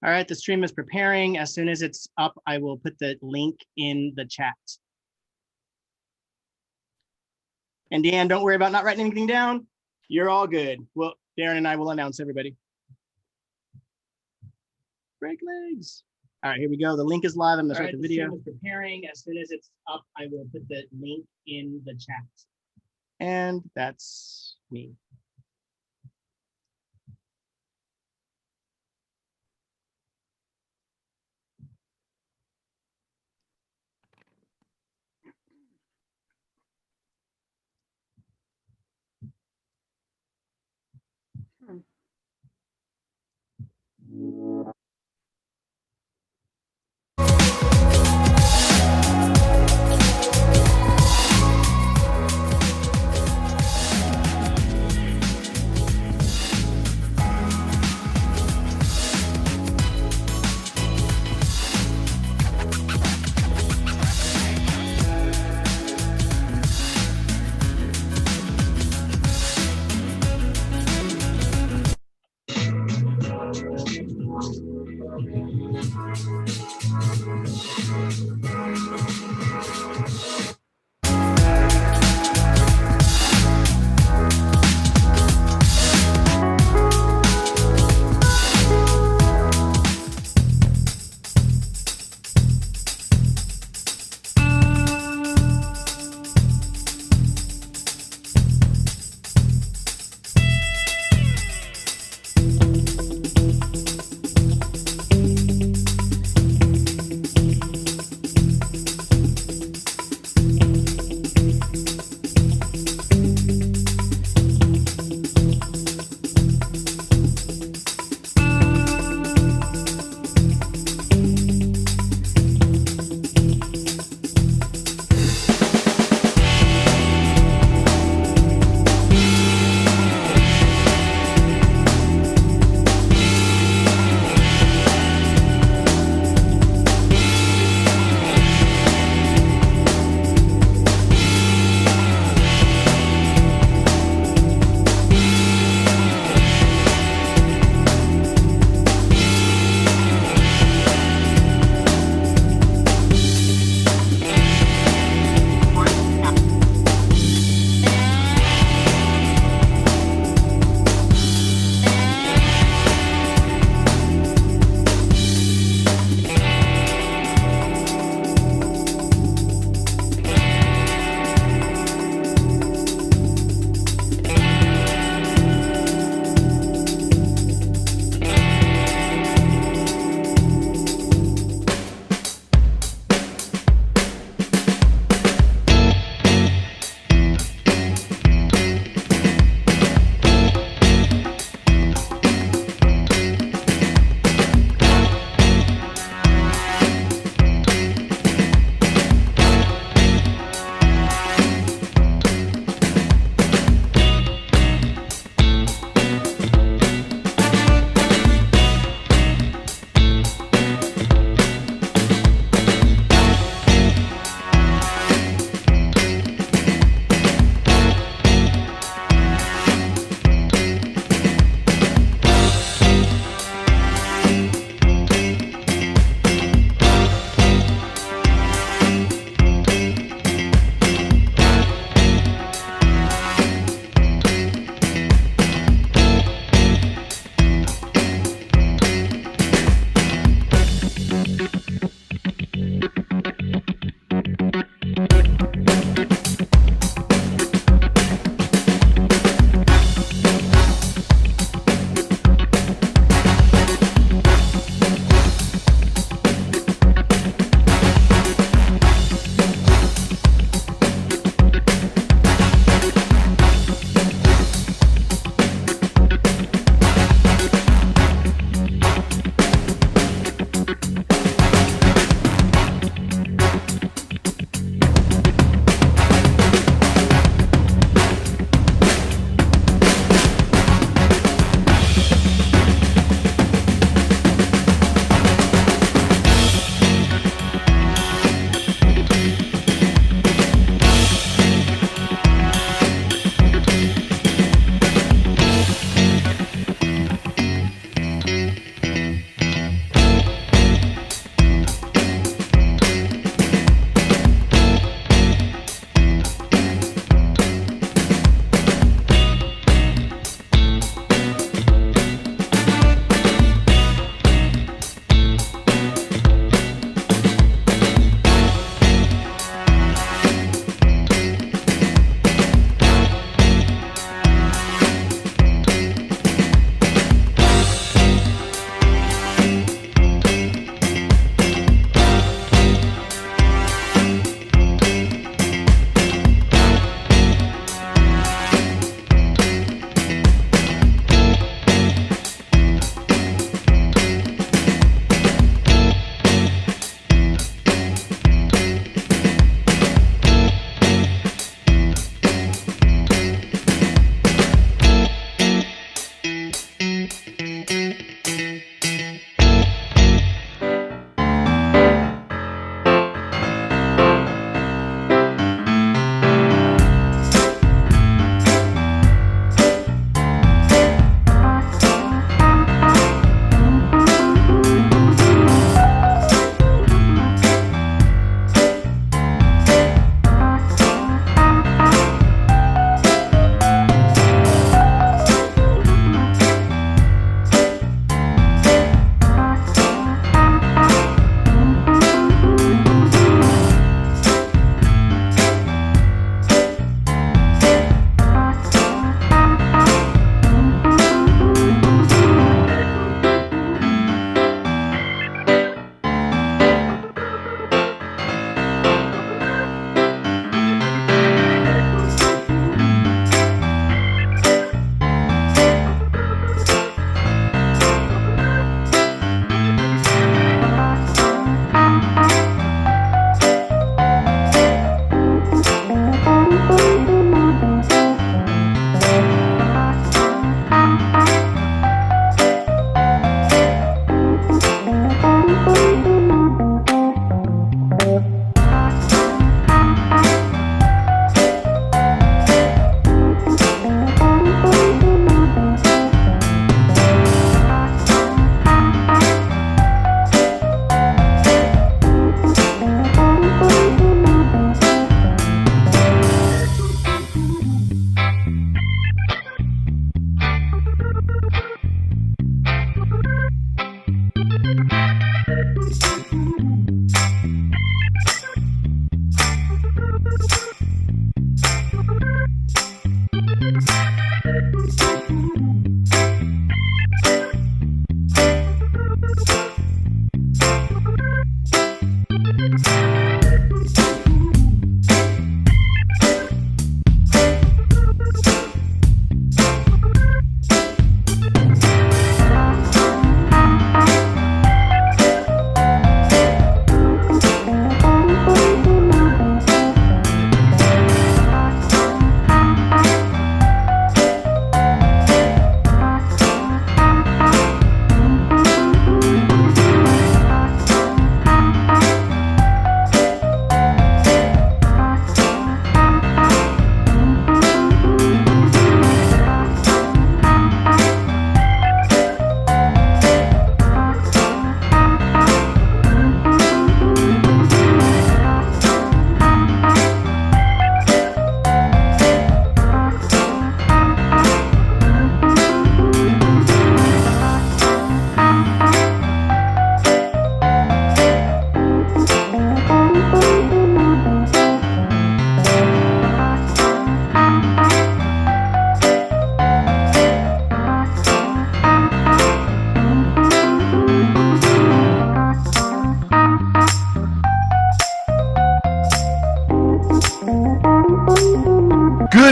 All right, the stream is preparing. As soon as it's up, I will put the link in the chat. And Dan, don't worry about not writing anything down. You're all good. Well, Darren and I will announce everybody. Break legs. All right, here we go. The link is live. I'm gonna start the video. The stream is preparing. As soon as it's up, I will put the link in the chat. And that's me.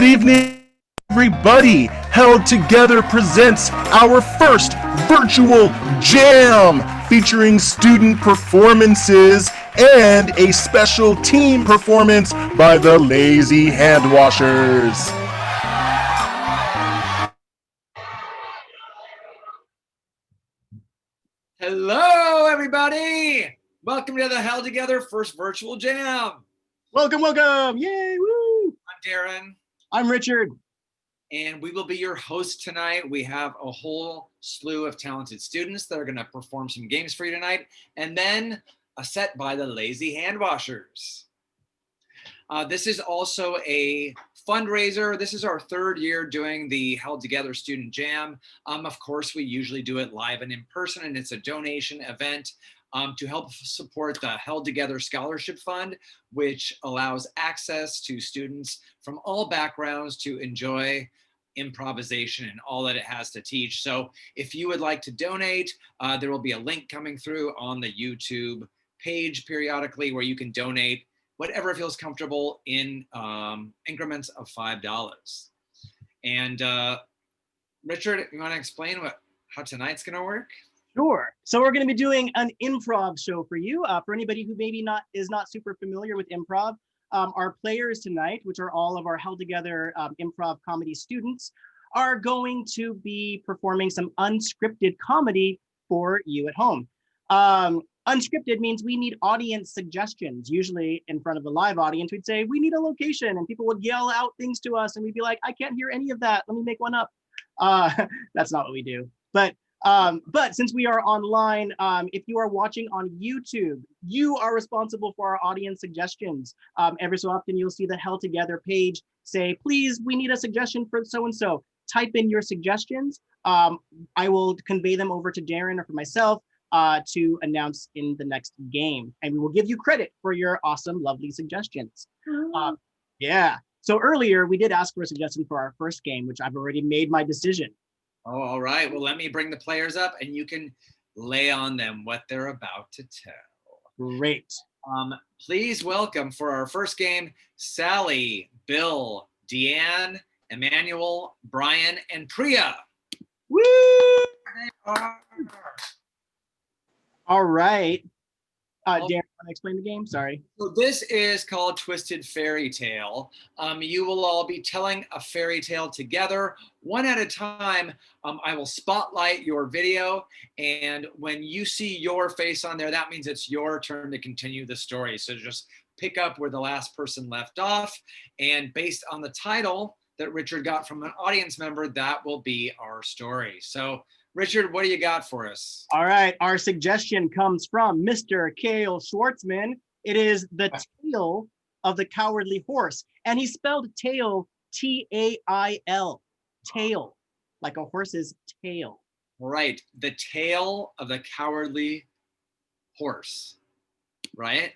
evening, everybody. Held Together presents our first virtual jam featuring student performances and a special team performance by the Lazy Hand Washers. Hello, everybody. Welcome to the Held Together first virtual jam. Welcome, welcome. Yay, woo. I'm Darren. I'm Richard. And we will be your host tonight. We have a whole slew of talented students that are going to perform some games for you tonight. And then a set by the Lazy Hand Washers. This is also a fundraiser. This is our third year doing the Held Together Student Jam. Of course, we usually do it live and in person, and it's a donation event to help support the Held Together Scholarship Fund, which allows access to students from all backgrounds to enjoy improvisation and all that it has to teach. So if you would like to donate, there will be a link coming through on the YouTube page periodically where you can donate whatever feels comfortable in increments of $5. And Richard, you want to explain how tonight's going to work? Sure. So we're going to be doing an improv show for you. For anybody who maybe is not super familiar with improv, our players tonight, which are all of our Held Together improv comedy students, are going to be performing some unscripted comedy for you at home. Unscripted means we need audience suggestions. Usually in front of a live audience, we'd say, we need a location, and people would yell out things to us and we'd be like, I can't hear any of that. Let me make one up. That's not what we do. But since we are online, if you are watching on YouTube, you are responsible for our audience suggestions. Every so often you'll see the Held Together page say, please, we need a suggestion for so-and-so. Type in your suggestions. I will convey them over to Darren or for myself to announce in the next game. And we will give you credit for your awesome, lovely suggestions. Yeah. So earlier we did ask for a suggestion for our first game, which I've already made my decision. Oh, all right. Well, let me bring the players up and you can lay on them what they're about to tell. Great. Please welcome for our first game, Sally, Bill, Deanne, Emmanuel, Brian, and Priya. Woo! All right. Darren, want to explain the game? Sorry. So this is called Twisted Fairy Tale. You will all be telling a fairy tale together, one at a time. I will spotlight your video, and when you see your face on there, that means it's your turn to continue the story. So just pick up where the last person left off, and based on the title that Richard got from an audience member, that will be our story. So Richard, what do you got for us? All right, our suggestion comes from Mr. Kale Schwartzman. It is The Tale of the Cowardly Horse. And he spelled tail, T-A-I-L, tail, like a horse's tail. Right, The Tale of the Cowardly Horse, right?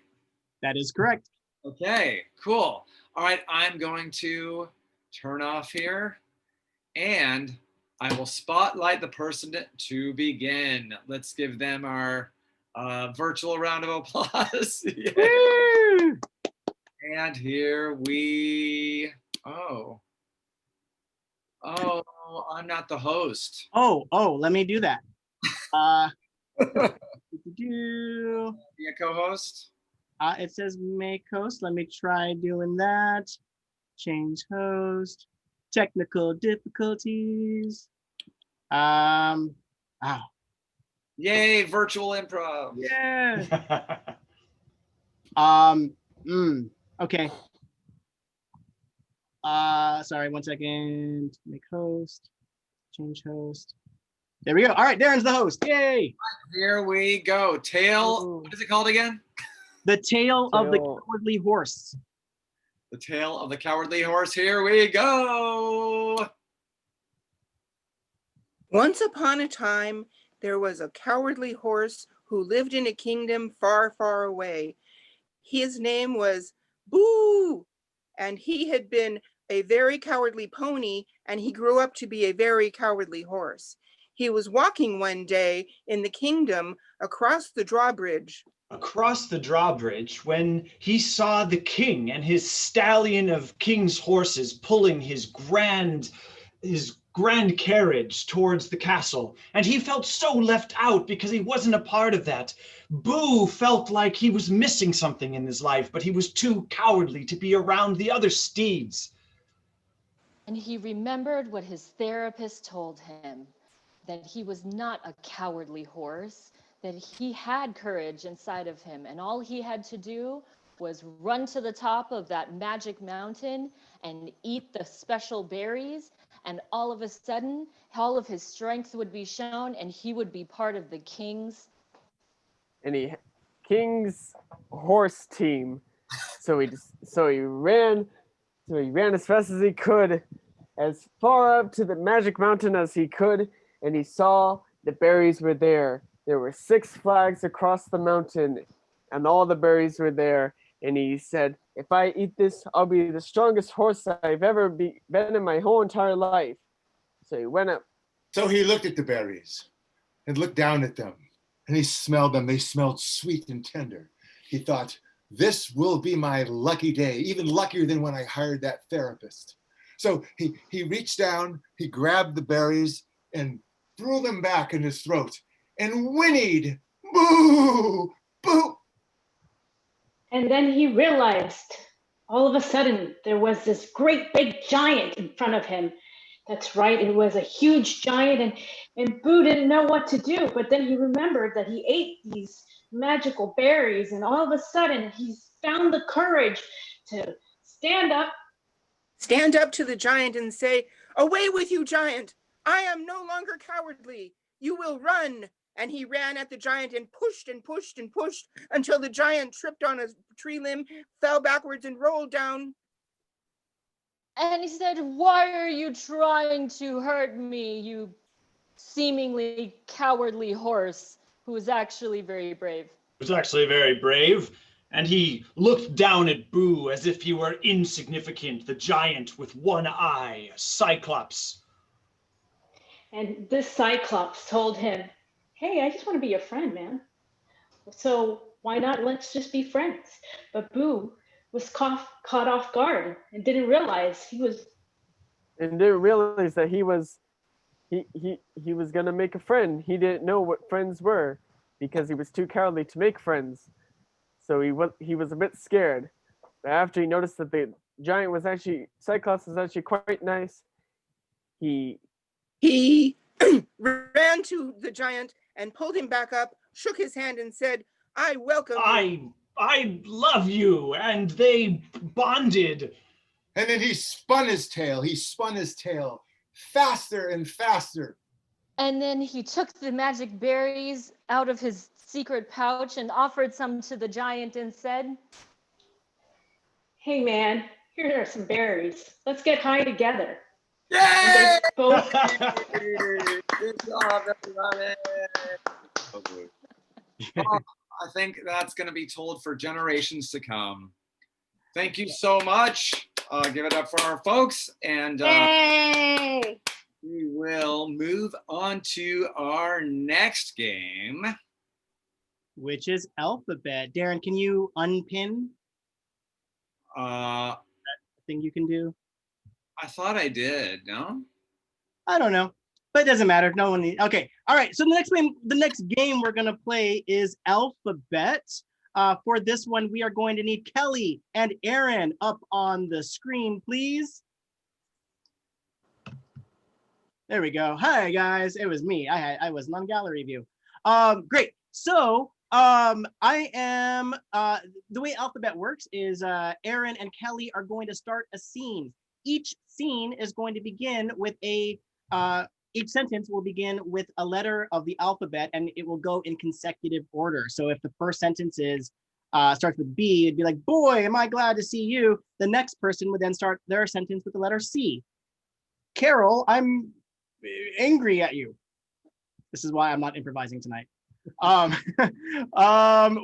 That is correct. Okay, cool. All right, I'm going to turn off here and I will spotlight the person to begin. Let's give them our virtual round of applause. And here we, oh, I'm not the host. Oh, let me do that. Be a co-host? It says make host. Let me try doing that. Change host. Technical difficulties. Yay, virtual improv. Yeah. Okay. Sorry, 1 second. Make host. Change host. There we go. All right, Darren's the host. Yay. Here we go. Tale, what is it called again? The Tale of the Cowardly Horse. The Tale of the Cowardly Horse. Here we go. Once upon a time, there was a cowardly horse who lived in a kingdom far, far away. His name was Boo, and he had been a very cowardly pony, and he grew up to be a very cowardly horse. He was walking one day in the kingdom across the drawbridge across the drawbridge when he saw the king and his stallion of king's horses pulling his grand carriage towards the castle, and he felt so left out because he wasn't a part of that. Boo felt like he was missing something in his life, but he was too cowardly to be around the other steeds. And he remembered what his therapist told him, that he was not a cowardly horse, that he had courage inside of him, and all he had to do was run to the top of that magic mountain and eat the special berries, and all of a sudden, all of his strength would be shown, and he would be part of the king's horse team. So he ran as fast as he could, as far up to the magic mountain as he could, and he saw the berries were there. There were 6 flags across the mountain, and all the berries were there. And he said, if I eat this, I'll be the strongest horse I've ever been in my whole entire life. So he went up. So he looked at the berries and looked down at them, and he smelled them. They smelled sweet and tender. He thought, this will be my lucky day, even luckier than when I hired that therapist. So he reached down, he grabbed the berries and threw them back in his throat and whinnied, boo, boo. And then he realized, all of a sudden, there was this great big giant in front of him. That's right, it was a huge giant, and Boo didn't know what to do, but then he remembered that he ate these magical berries, and all of a sudden, he's found the courage to stand up to the giant and say, away with you, giant! I am no longer cowardly. You will run. And he ran at the giant and pushed and pushed and pushed until the giant tripped on a tree limb, fell backwards and rolled down. And he said, why are you trying to hurt me, you seemingly cowardly horse, who was actually very brave? He was actually very brave, and he looked down at Boo as if he were insignificant, the giant with one eye, Cyclops. And this Cyclops told him, hey, I just want to be your friend, man. So why not let's just be friends? But Boo was caught off guard and didn't realize that he was gonna make a friend. He didn't know what friends were because he was too cowardly to make friends. So he was a bit scared. But after he noticed that the giant was actually, Cyclops was actually quite nice, he ran to the giant and pulled him back up, shook his hand and said, I welcome you. I love you, and they bonded. And then he spun his tail faster and faster. And then he took the magic berries out of his secret pouch and offered some to the giant and said, hey man, here are some berries. Let's get high together. Yay! Both... Good job, everybody. I think that's going to be told for generations to come. Thank you so much. Give it up for our folks. And we will move on to our next game, which is alphabet. Darren, can you unpin that thing you can do? I thought I did, no? I don't know, but it doesn't matter. No one needs. Okay, all right. So the next game we're gonna play is alphabet. For this one, we are going to need Kelly and Aaron up on the screen, please. There we go. Hi guys, it was me. I was on gallery view. Great. So I am the way alphabet works is Aaron and Kelly are going to start a scene. Each scene is going to begin with each sentence will begin with a letter of the alphabet, and it will go in consecutive order. So if the first sentence starts with B, it'd be like, boy, am I glad to see you. The next person would then start their sentence with the letter C. Carol, I'm angry at you. This is why I'm not improvising tonight.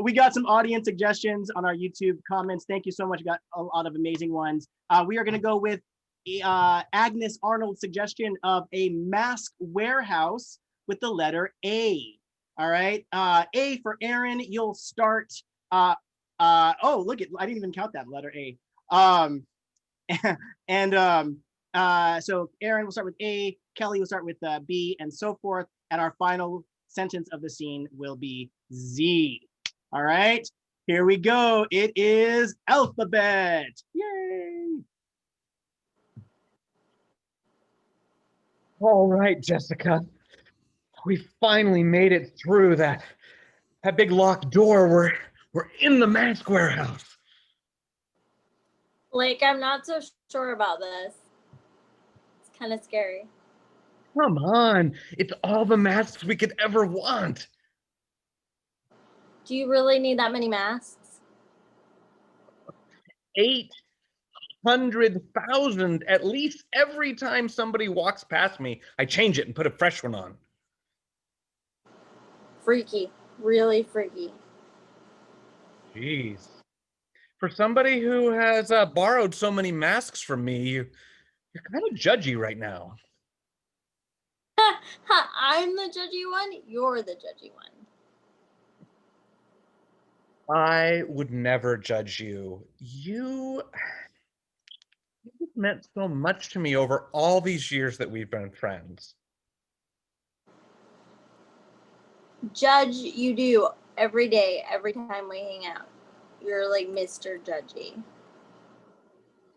We got some audience suggestions on our YouTube comments. Thank you so much. We got a lot of amazing ones. We are going to go with Agnes Arnold's suggestion of a mask warehouse with the letter A. All right. A for Aaron, you'll start. Oh, look at, I didn't even count that letter A. And so Aaron will start with A, Kelly will start with B, and so forth. And our final sentence of the scene will be Z. All right, here we go. It is alphabet. Yay! All right, Jessica. We finally made it through that big locked door. We're in the mask warehouse. Like, I'm not so sure about this. It's kind of scary. Come on, it's all the masks we could ever want. Do you really need that many masks? 800,000 at least every time somebody walks past me. I change it and put a fresh one on. Freaky. Really freaky. Jeez. For somebody who has borrowed so many masks from me, you're kind of judgy right now. I'm the judgy one. You're the judgy one. I would never judge you. You meant so much to me over all these years that we've been friends. Judge you do every day, every time we hang out. You're like Mr. Judgy.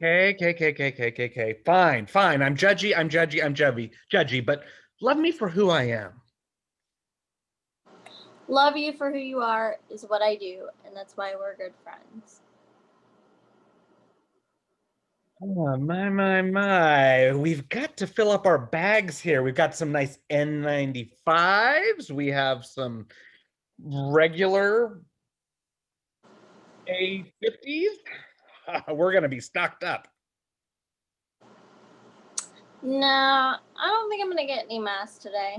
Okay. Fine. I'm judgy, but love me for who I am. Love you for who you are is what I do, and that's why we're good friends. Oh, my. We've got to fill up our bags here. We've got some nice N95s. We have some regular A50s. We're going to be stocked up. No, I don't think I'm going to get any masks today.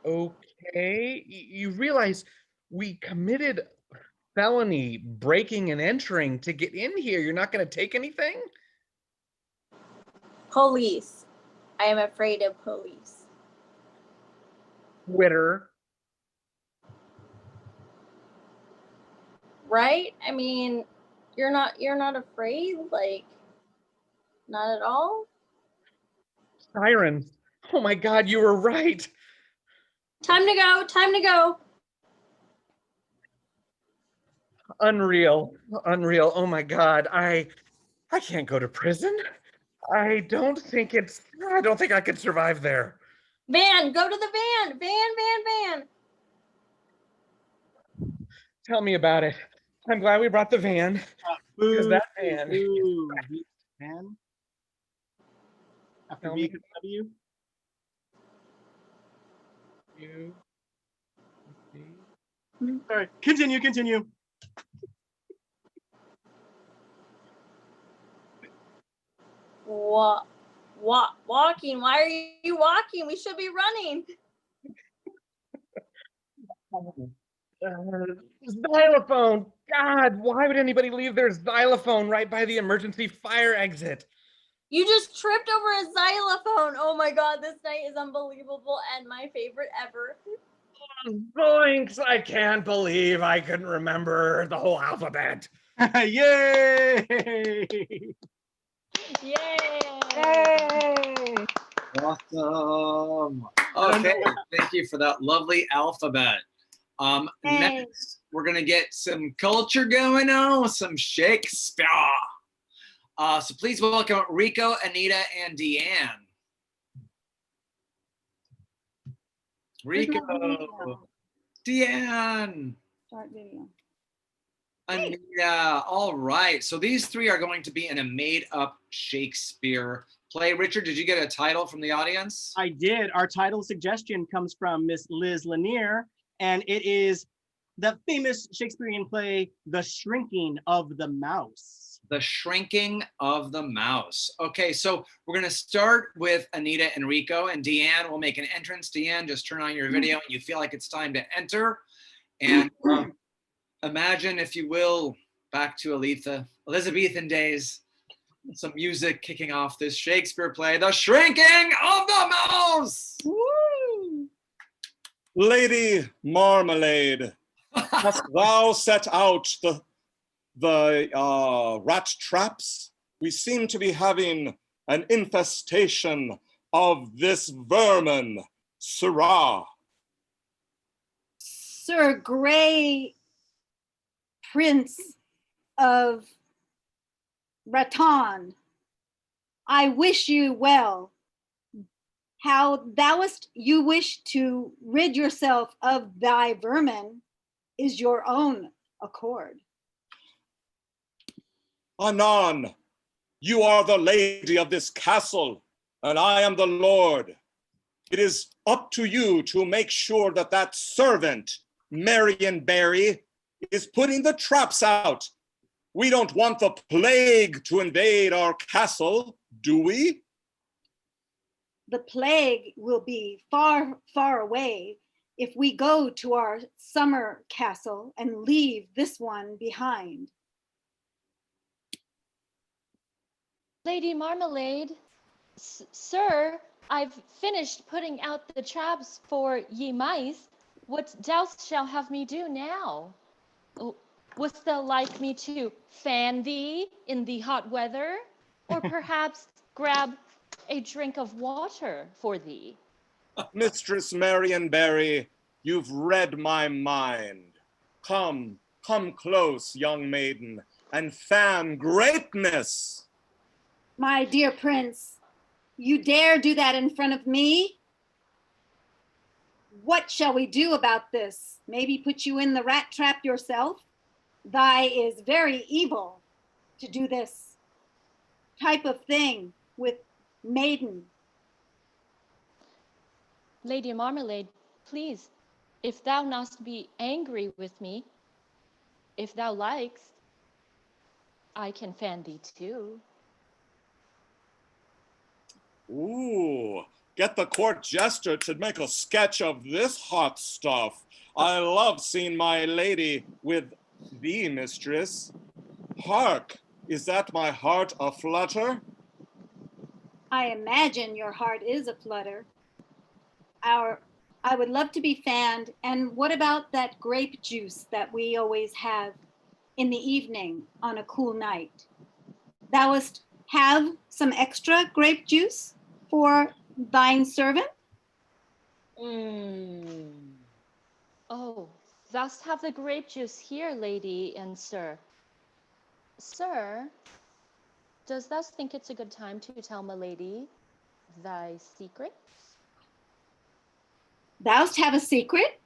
Okay. You realize we committed felony breaking and entering to get in here. You're not going to take anything? Police. I am afraid of police. Twitter. Right? I mean, you're not afraid, like, not at all? Sirens. Oh my God, you were right. Time to go. Unreal. Oh my God. I can't go to prison. I don't think I could survive there. Van, go to the van. Van. Tell me about it. I'm glad we brought the van. Because that van. Van. After V comes W. Sorry. Continue. Walking. Why are you walking? We should be running. Xylophone. God, why would anybody leave their xylophone right by the emergency fire exit? You just tripped over a xylophone. Oh my God, this night is unbelievable and my favorite ever. Zoinks! I can't believe I couldn't remember the whole alphabet. Yay! Awesome. Okay, thank you for that lovely alphabet. Next, we're gonna get some culture going on, some Shakespeare. So please welcome Rico, Anita, and Deanne. Rico, Deanne, Start video. Anita. All right. So these three are going to be in a made-up Shakespeare play. Richard, did you get a title from the audience? I did. Our title suggestion comes from Miss Liz Lanier, and it is the famous Shakespearean play, The Shrinking of the Mouse. The Shrinking of the Mouse. Okay, so we're going to start with Anita and Rico, and Deanne will make an entrance. Deanne, just turn on your video and you feel like it's time to enter. And imagine, if you will, back to Elizabethan days, some music kicking off this Shakespeare play, The Shrinking of the Mouse. Woo! Lady Marmalade, hast thou set out the rat traps? We seem to be having an infestation of this vermin, sirrah. Sir Grey Prince of Raton, I wish you well. How thou'st you wish to rid yourself of thy vermin is your own accord. Anon, you are the lady of this castle, and I am the lord. It is up to you to make sure that that servant, Marion Barry, is putting the traps out. We don't want the plague to invade our castle, do we? The plague will be far, far away if we go to our summer castle and leave this one behind. Lady Marmalade, sir, I've finished putting out the traps for ye mice. What dost shall have me do now? Wouldst thou like me to fan thee in the hot weather, or perhaps grab a drink of water for thee? Mistress Marion Barry, you've read my mind. Come close, young maiden, and fan greatness. My dear prince, you dare do that in front of me? What shall we do about this? Maybe put you in the rat trap yourself? Thy is very evil to do this type of thing with maiden. Lady Marmalade, please, if thou dost be angry with me, if thou likest, I can fan thee too. Ooh, get the court jester to make a sketch of this hot stuff. I love seeing my lady with thee, mistress. Hark, is that my heart aflutter? I imagine your heart is aflutter. I would love to be fanned. And what about that grape juice that we always have in the evening on a cool night? Thou wouldst have some extra grape juice for thine servant? Oh, thou'st have the grape juice here, lady and sir. Sir, does thou think it's a good time to tell my lady thy secret? Thou'st have a secret?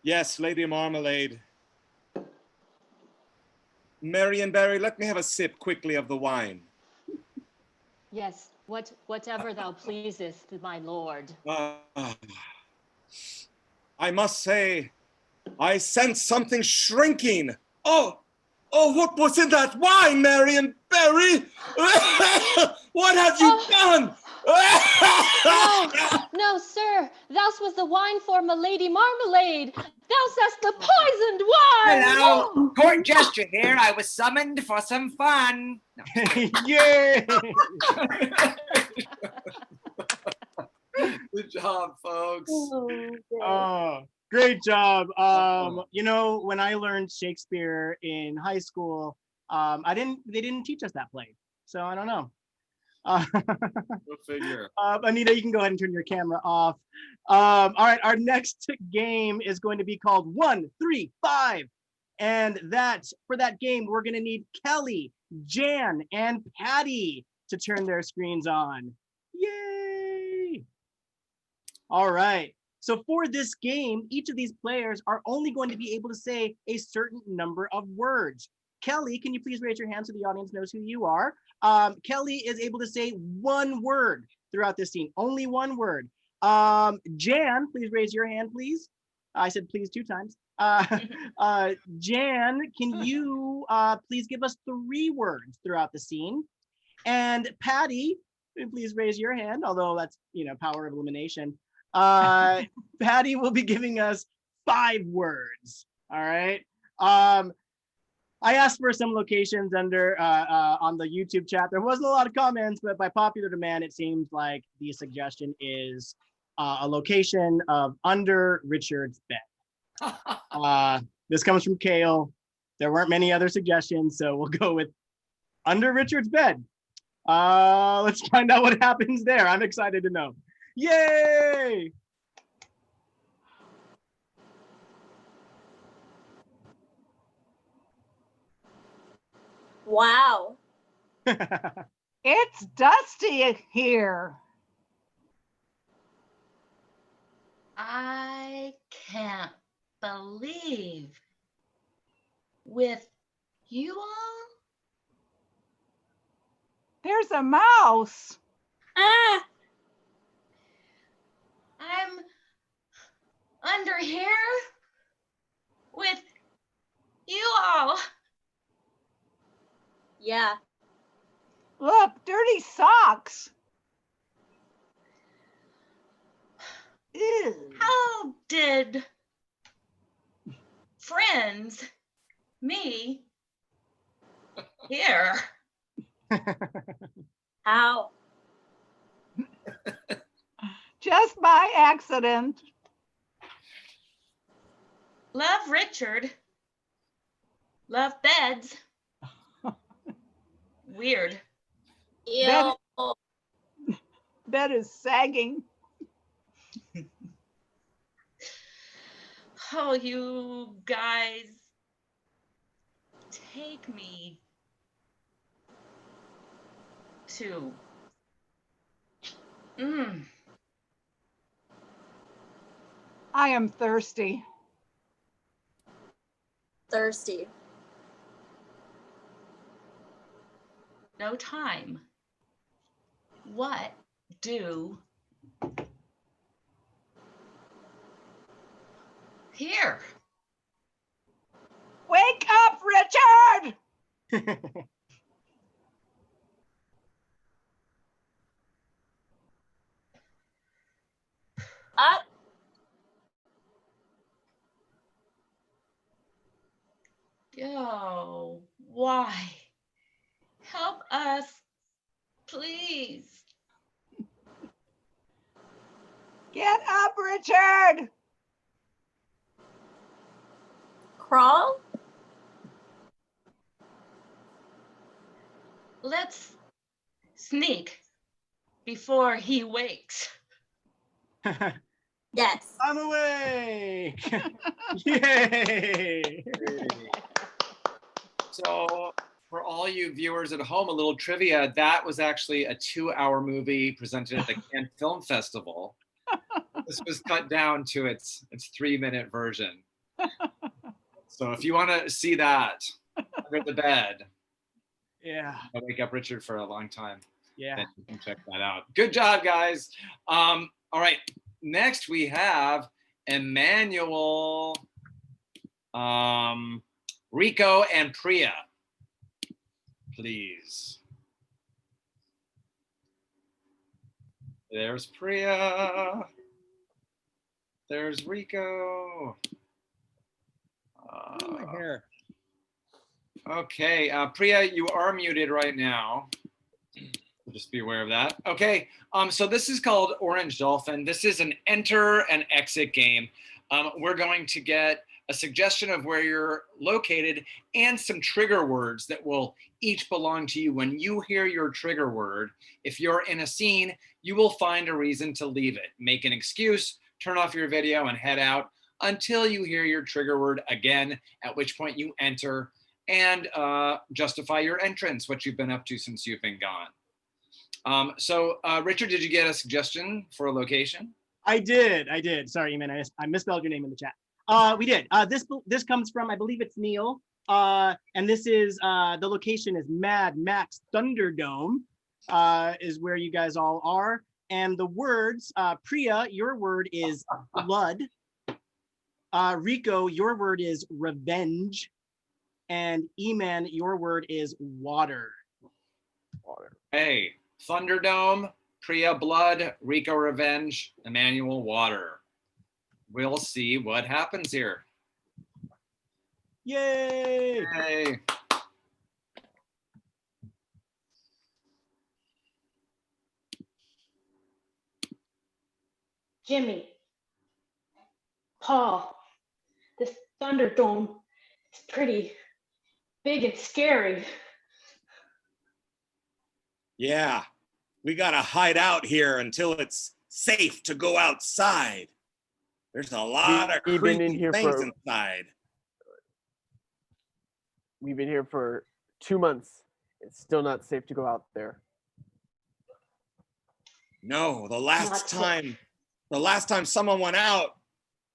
Yes, Lady Marmalade. Marion Barry, let me have a sip quickly of the wine. Yes, whatever thou pleasest, my lord. I must say, I sense something shrinking. Oh, what was in that wine, Marion Barry? What have you done? No, sir, thou was the wine for my Lady Marmalade. Thou hast the poisoned wine. Hello, court jester here. I was summoned for some fun. No, Yay! good job, folks. Great job. You know, when I learned Shakespeare in high school, they didn't teach us that play. So I don't know. Go figure. Anita, you can go ahead and turn your camera off. All right, our next game is going to be called 1, 3, 5. And for that game, we're gonna need Kelly, Jan, and Patty to turn their screens on. Yay! All right. So for this game, each of these players are only going to be able to say a certain number of words. Kelly, can you please raise your hand so the audience knows who you are? Kelly is able to say one word throughout this scene, only one word. Jan, please raise your hand, please. I said please 2 times. Jan, can you please give us 3 words throughout the scene? And Patty, please raise your hand, although that's, power of elimination. Patty will be giving us 5 words. All right. I asked for some locations under on the YouTube chat. There wasn't a lot of comments, but by popular demand, it seems like the suggestion is a location of under Richard's bed. This comes from Kale. There weren't many other suggestions, so we'll go with under Richard's bed. Let's find out what happens there. I'm excited to know. Yay! Wow. It's dusty here. I can't believe with you all. There's a mouse. Ah, I'm under here with you all. yeah. Look, dirty socks. Ew. How did friends me here? How? Just by accident. Love Richard. Love beds. Weird. Ew. Bed is sagging. Oh, you guys, take me to. I am thirsty. Thirsty. No time. What do here? Wake up, Richard! Up. Oh, why? Help us, please. Get up, Richard! Crawl. Let's sneak before he wakes. Yes. I'm awake. Yay. So for all you viewers at home, a little trivia, that was actually a 2-hour movie presented at the Cannes Film Festival. This was cut down to its 3-minute version. So if you want to see that under the bed, Yeah. I'll wake up Richard for a long time. Yeah. Then you can check that out. Good job, guys. All right, next we have Emmanuel, Rico, and Priya. Please. There's Priya. There's Rico. My hair. Okay, Priya, you are muted right now. Just be aware of that. Okay, so this is called Orange Dolphin. This is an enter and exit game. We're going to get a suggestion of where you're located and some trigger words that will each belong to you. When you hear your trigger word, if you're in a scene, you will find a reason to leave it. Make an excuse, turn off your video and head out until you hear your trigger word again, at which point you enter and justify your entrance, what you've been up to since you've been gone. So Richard, did you get a suggestion for a location? I did. Sorry, Eamon, I misspelled your name in the chat. We did. This comes from, I believe it's Neil. And this is, the location is Mad Max Thunderdome, is where you guys all are. And the words, Priya, your word is blood. Rico, your word is revenge. And Eman, your word is water. Hey, Thunderdome, Priya blood, Rico revenge, Emmanuel water. We'll see what happens here. Yay! Yay. Jimmy, Paul, this Thunderdome is pretty big and scary. Yeah, we gotta hide out here until it's safe to go outside. There's a lot of We've been in creepy here things for- inside. We've been here for 2 months. It's still not safe to go out there. No, the Not last time someone went out,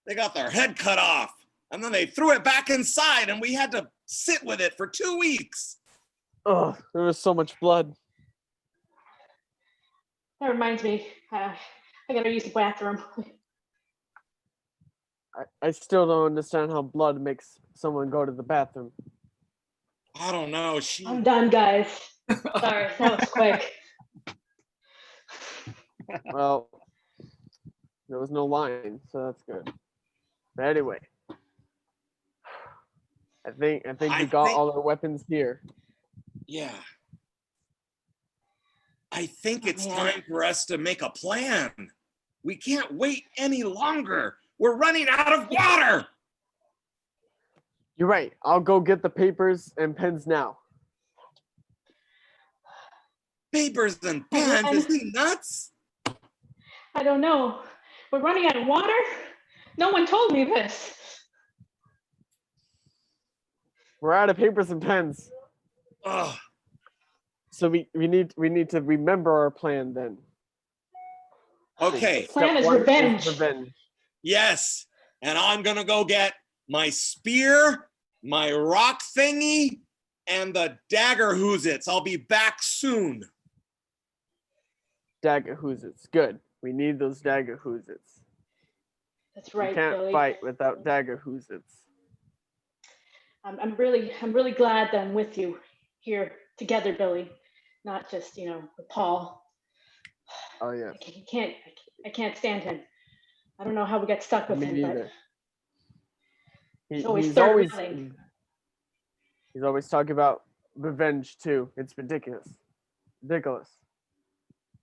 they got their head cut off and then they threw it back inside and we had to sit with it for 2 weeks. Oh, there was so much blood. That reminds me, I gotta use the bathroom. I still don't understand how blood makes someone go to the bathroom. I don't know. I'm done, guys. Sorry, that was quick. Well, there was no line, so that's good. But anyway, I think we got all our weapons here. Yeah. I think it's man. time for us to make a plan. We can't wait any longer. We're running out of water. You're right. I'll go get the papers and pens now. Papers and pens? Is he nuts? I don't know. We're running out of water? No one told me this. We're out of papers and pens. Ugh. So we need to remember our plan then. Okay. Plan is Step 1 revenge. revenge. Yes. And I'm going to go get my spear, my rock thingy, and the dagger hoozits. I'll be back soon. Dagger hoozits. Good. We need those dagger hoozits. That's right, We can't Billy. fight without dagger hoozits. I'm really glad that I'm with you here together, Billy. Not just, with Paul. Oh yeah. I can't stand him. I don't know how we got stuck with Me him, neither. He's always He's third always wheeling. he's always talking about revenge too. It's ridiculous. Ridiculous.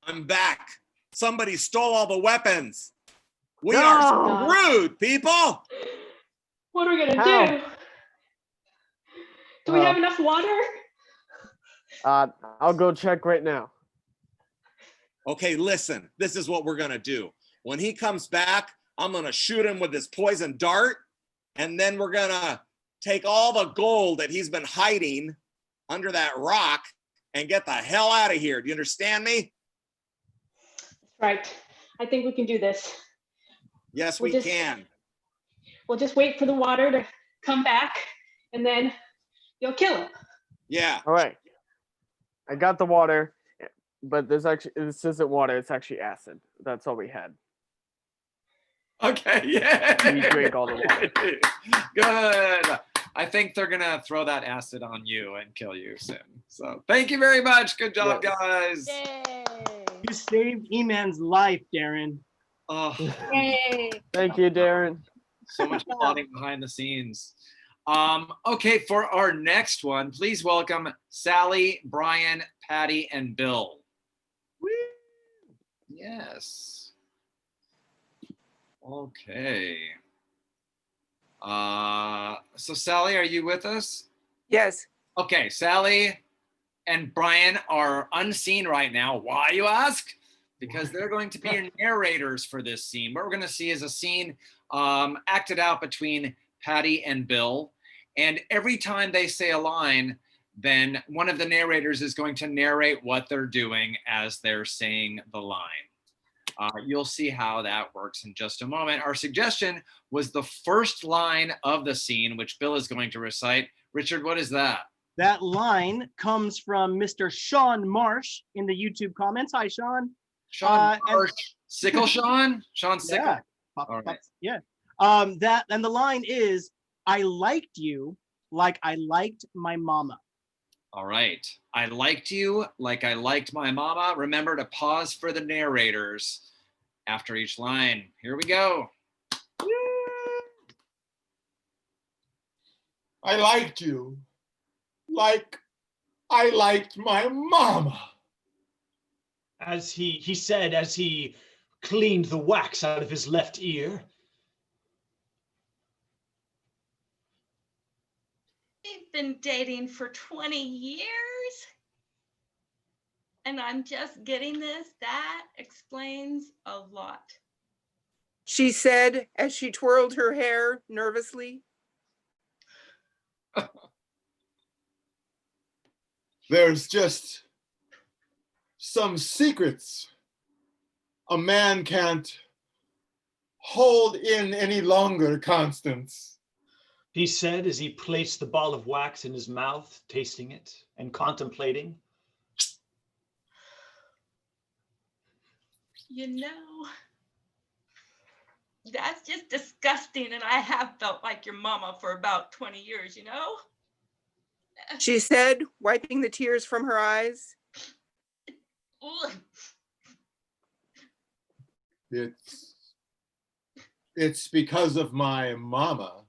I'm back. Somebody stole all the weapons. We No! are screwed, people. What are we gonna How? do? Do we have enough water? I'll go check right now. Okay, listen. This is what we're going to do. When he comes back, I'm going to shoot him with this poison dart. And then we're going to take all the gold that he's been hiding under that rock and get the hell out of here. Do you understand me? Right. I think we can do this. Yes, We'll we just- can. We'll just wait for the water to come back, and then you'll kill him. Yeah. All right. I got the water, but this isn't water. It's actually acid. That's all we had. Okay, yeah. We drank all the water. Good. I think they're gonna throw that acid on you and kill you soon. So thank you very much. Good job, Yes. guys. Yay! You saved E-Man's life, Darren. Oh, Yay. Thank you, Darren. so much plotting behind the scenes. Okay, for our next one, please welcome Sally, Brian, Patty, and Bill. Woo! Yes. Okay. So Sally, are you with us? Yes. Okay, Sally and Brian are unseen right now. Why, you ask? Because they're going to be your narrators for this scene. What we're going to see is a scene acted out between Patty and Bill. And every time they say a line, then one of the narrators is going to narrate what they're doing as they're saying the line. You'll see how that works in just a moment. Our suggestion was the first line of the scene, which Bill is going to recite. Richard, what is that? That line comes from Mr. Sean Marsh in the YouTube comments. Hi, Sean. Sean and- Marsh. Sickle Sean? Sean Sickle? Yeah. Pop, All pop, right. yeah. That and the line is, "I liked you like I liked my mama." All right. I liked you like I liked my mama. Remember to pause for the narrators after each line. Here we go. I liked you like I liked my mama. As he said, as he cleaned the wax out of his left ear. We've been dating for 20 years. And I'm just getting this. That explains a lot. She said as she twirled her hair nervously. There's just some secrets a man can't hold in any longer, Constance. He said as he placed the ball of wax in his mouth, tasting it and contemplating. You know, that's just disgusting. And I have felt like your mama for about 20 years, you know? She said, wiping the tears from her eyes. Ugh. It's because of my mama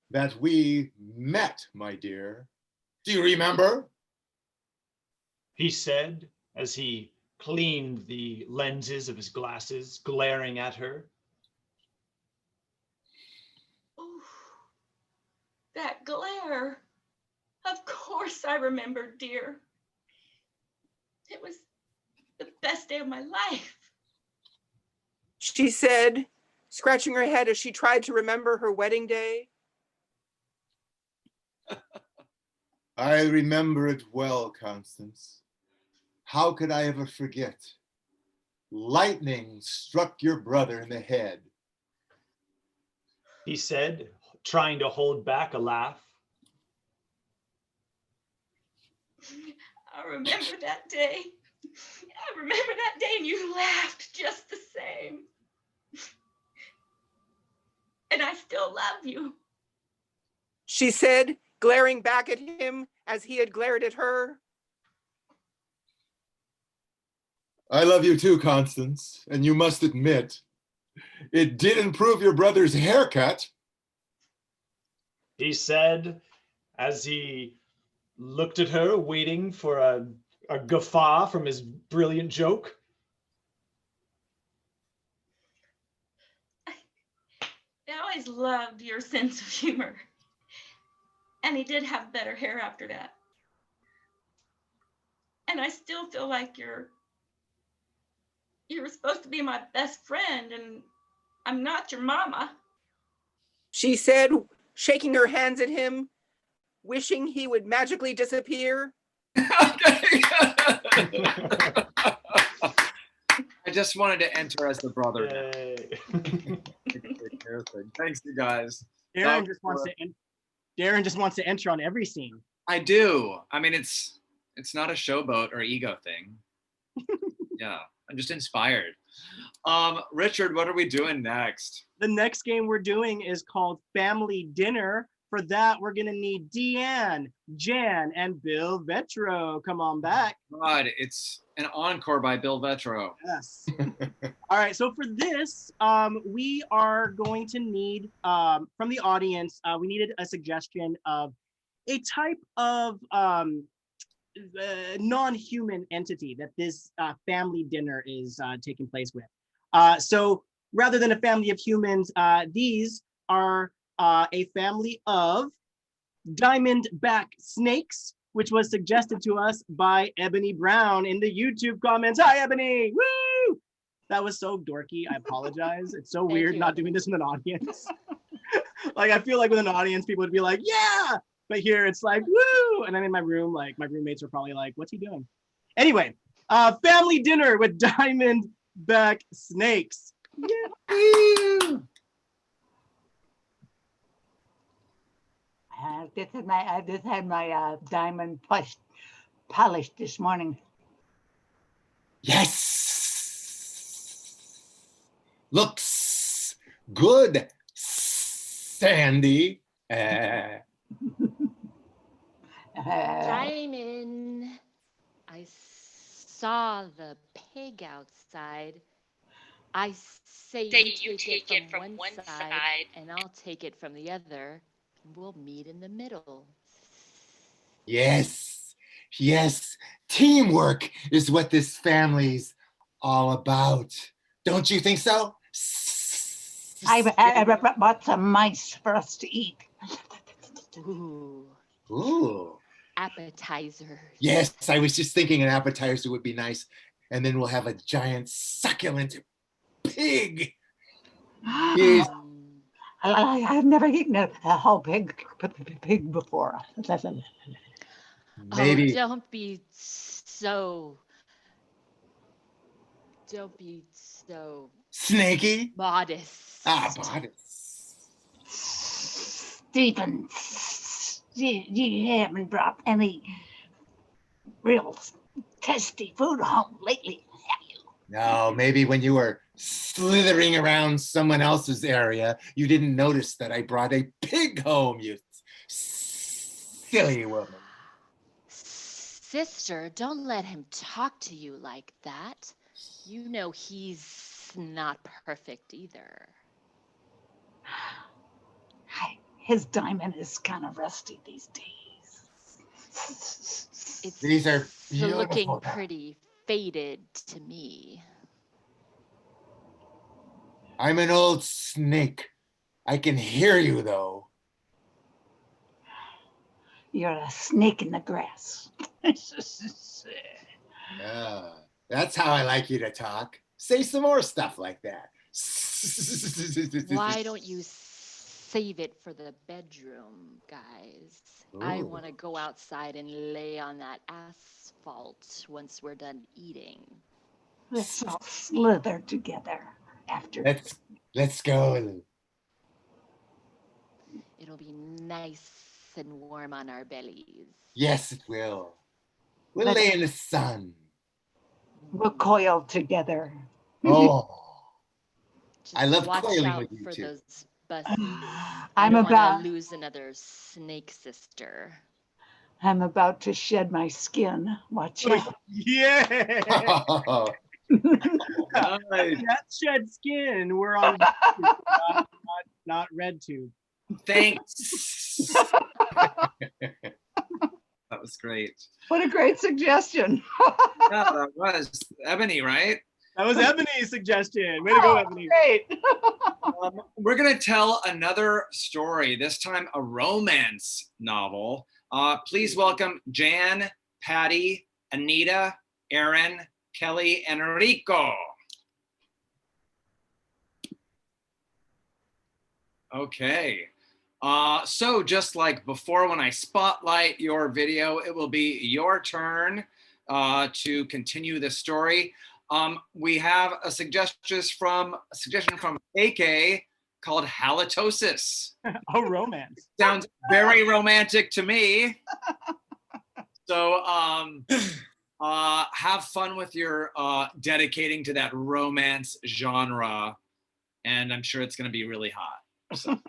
that we met, my dear. Do you remember? He said as he cleaned the lenses of his glasses, glaring at her. Ooh, that glare. Of course I remember, dear. It was the best day of my life. She said, scratching her head as she tried to remember her wedding day. I remember it well, Constance. How could I ever forget? Lightning struck your brother in the head. He said, trying to hold back a laugh. I remember that day. I remember that day and you laughed just the same. And I still love you. She said, glaring back at him as he had glared at her. I love you too, Constance, and you must admit, it did improve your brother's haircut. He said as he looked at her, waiting for a guffaw from his brilliant joke. I always loved your sense of humor. And he did have better hair after that. And I still feel like you were supposed to be my best friend, and I'm not your mama. She said, shaking her hands at him, wishing he would magically disappear. I just wanted to enter as the brother. Thanks, you guys. Darren just wants to enter on every scene. I do. I mean, it's not a showboat or ego thing. Yeah, I'm just inspired. Richard, what are we doing next? The next game we're doing is called Family Dinner. For that, we're gonna need Deanne, Jan, and Bill Vetro. Come on back. God, it's an encore by Bill Vetro. Yes. All right, so for this, we are going to need, from the audience, we needed a suggestion of a type of non-human entity that this family dinner is taking place with. So rather than a family of humans, these are a family of diamondback snakes, which was suggested to us by Ebony Brown in the YouTube comments. Hi, Ebony! Woo! That was so dorky. I apologize. It's so weird not doing this with an audience. Like, I feel like with an audience, people would be like, yeah! But here it's like, woo! And I'm in my room, like, my roommates are probably like, what's he doing? Anyway, family dinner with diamondback snakes. Yeah. This had my diamond polished this morning. Yes. Looks good, Sandy. Diamond, I saw the pig outside. I say you take it from one side, and I'll take it from the other. We'll meet in the middle. Yes, yes. Teamwork is what this family's all about. Don't you think so? I brought some mice for us to eat. Ooh, Ooh. appetizers. Yes, I was just thinking an appetizer would be nice. And then we'll have a giant succulent pig. Yes. I've never eaten a whole pig before. Maybe. Oh, don't be so Snaky? modest. Ah, modest. Stephen, you haven't brought any real tasty food home lately, have you? No, maybe when you were slithering around someone else's area, you didn't notice that I brought a pig home, you silly woman. Sister, don't let him talk to you like that. You know he's not perfect either. His diamond is kind of rusty these days. These are looking beautiful. pretty faded to me. I'm an old snake. I can hear you, though. You're a snake in the grass. Yeah, that's how I like you to talk. Say some more stuff like that. Why don't you save it for the bedroom, guys? I Ooh. want to go outside and lay on that asphalt once we're done eating. Let's all slither together after. Let's go. It'll be nice and warm on our bellies. Yes, it will. We'll lay in the sun. We'll coil together. Oh, Just I love watch coiling out with you for too. those buses. I'm I don't about- want to lose another snake sister. I'm about to shed my skin. Watch out. Yeah. That's shed skin. We're on not red tube. Thanks. That was great. What a great suggestion. Yeah, that was Ebony, right? That was Ebony's suggestion. Way to go, Ebony. Great. We're going to tell another story, this time a romance novel. Please welcome Jan, Patty, Anita, Aaron, Kelly, and Rico. Okay. So just like before, when I spotlight your video, it will be your turn to continue the story. We have a suggestion from AK called halitosis. Oh, romance. Sounds very romantic to me. So have fun with your dedicating to that romance genre, and I'm sure it's going to be really hot. So,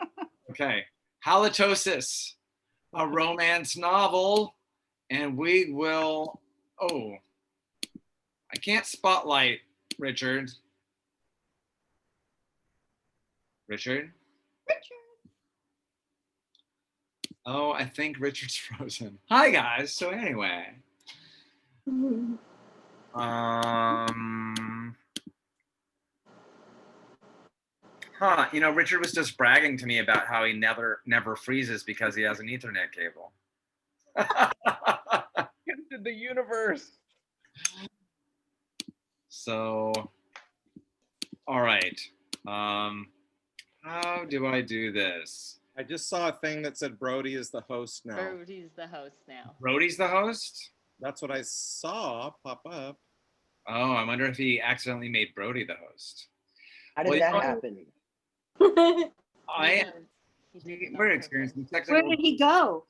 okay, halitosis, a romance novel, and we will. Oh, I can't spotlight Richard. Richard? Oh, I think Richard's frozen. Hi guys. So anyway. You know, Richard was just bragging to me about how he never freezes because he has an Ethernet cable. Into the universe. So, all right. How do I do this? I just saw a thing that said Brody is the host now. Brody's the host now. Brody's the host? That's what I saw pop up. Oh, I wonder if he accidentally made Brody the host. How did that happen? We're experiencing technical. Where did he go?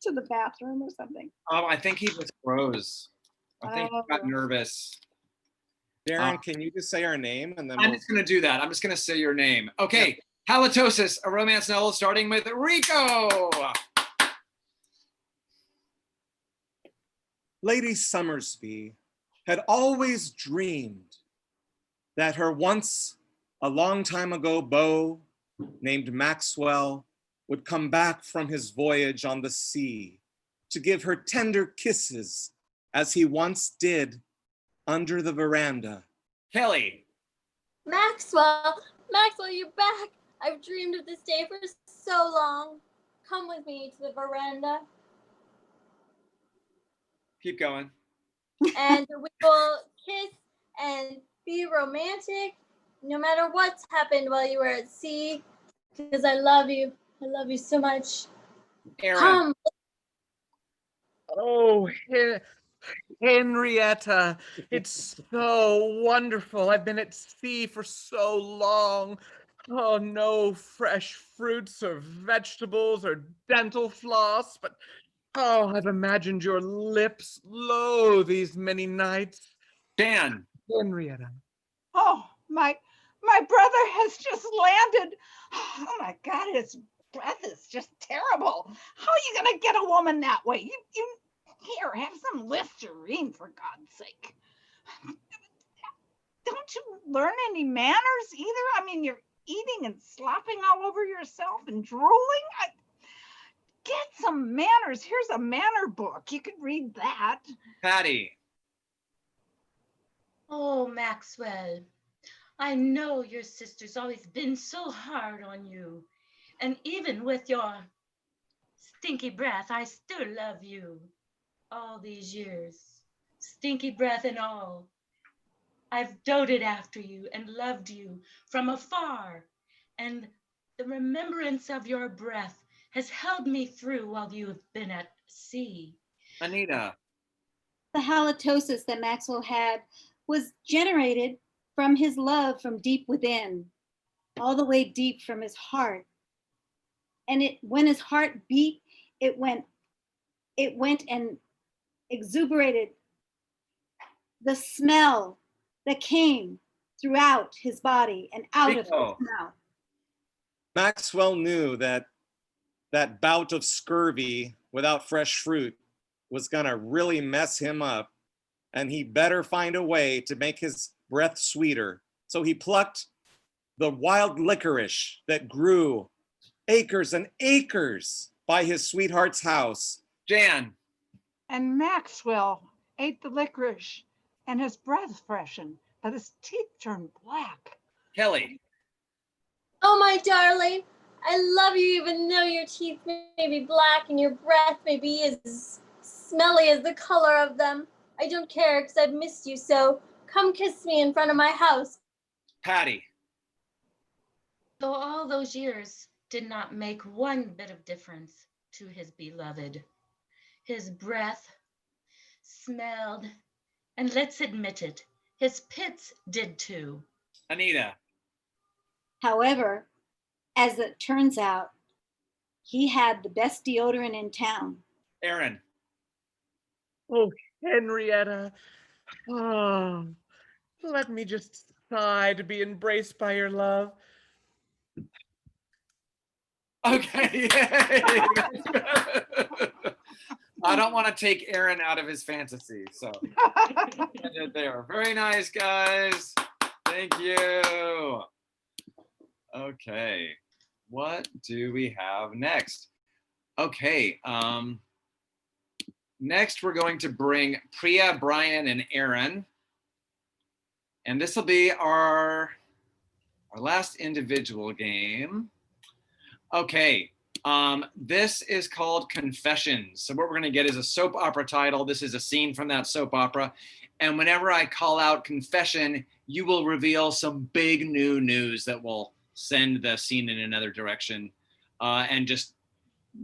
To the bathroom or something? I think he just froze. I think he got nervous. Darren, can you just say our name and then I'm just going to do that. I'm just going to say your name. Okay. Yeah. Halitosis, a romance novel starting with Rico. Lady Summersby had always dreamed that her once a long time ago beau named Maxwell would come back from his voyage on the sea to give her tender kisses as he once did under the veranda. Kelly. Maxwell, Maxwell, you're back. I've dreamed of this day for so long. Come with me to the veranda. Keep going. And we will kiss and be romantic no matter what's happened while you were at sea. Because I love you. I love you so much. Aaron. Come. Oh, Henrietta, it's so wonderful. I've been at sea for so long. Oh, no fresh fruits or vegetables or dental floss, but oh, I've imagined your lips low these many nights. Dan. Henrietta. Oh, my brother has just landed. Oh my God, his breath is just terrible. How are you gonna get a woman that way? You here, have some Listerine for God's sake. Don't you learn any manners either? I mean, you're eating and slopping all over yourself and drooling. Get some manners. Here's a manner book. You could read that. Patty. Oh, Maxwell, I know your sister's always been so hard on you. And even with your stinky breath, I still love you. All these years, stinky breath and all. I've doted after you and loved you from afar. And the remembrance of your breath has held me through while you have been at sea. Anita. The halitosis that Maxwell had was generated from his love from deep within, all the way deep from his heart. And when his heart beat, it went and exuberated the smell that came throughout his body and out of his mouth. Maxwell knew that that bout of scurvy without fresh fruit was gonna really mess him up, and he better find a way to make his breath sweeter. So he plucked the wild licorice that grew acres and acres by his sweetheart's house. Jan. And Maxwell ate the licorice and his breath freshened, but his teeth turned black. Kelly. Oh, my darling, I love you even though your teeth may be black and your breath may be as smelly as the color of them. I don't care because I've missed you, so come kiss me in front of my house. Patty. Though all those years did not make one bit of difference to his beloved. His breath smelled, and let's admit it, his pits did too. Anita. However, as it turns out, he had the best deodorant in town. Aaron. Oh, Henrietta. Oh, let me just sigh to be embraced by your love. Okay. I don't want to take Aaron out of his fantasy, so they are very nice, guys. Thank you. Okay, what do we have next? Okay, next we're going to bring Priya, Brian, and Aaron, and this will be our last individual game. Okay. This is called Confessions. So what we're gonna get is a soap opera title. This is a scene from that soap opera. And whenever I call out confession, you will reveal some big new news that will send the scene in another direction, and just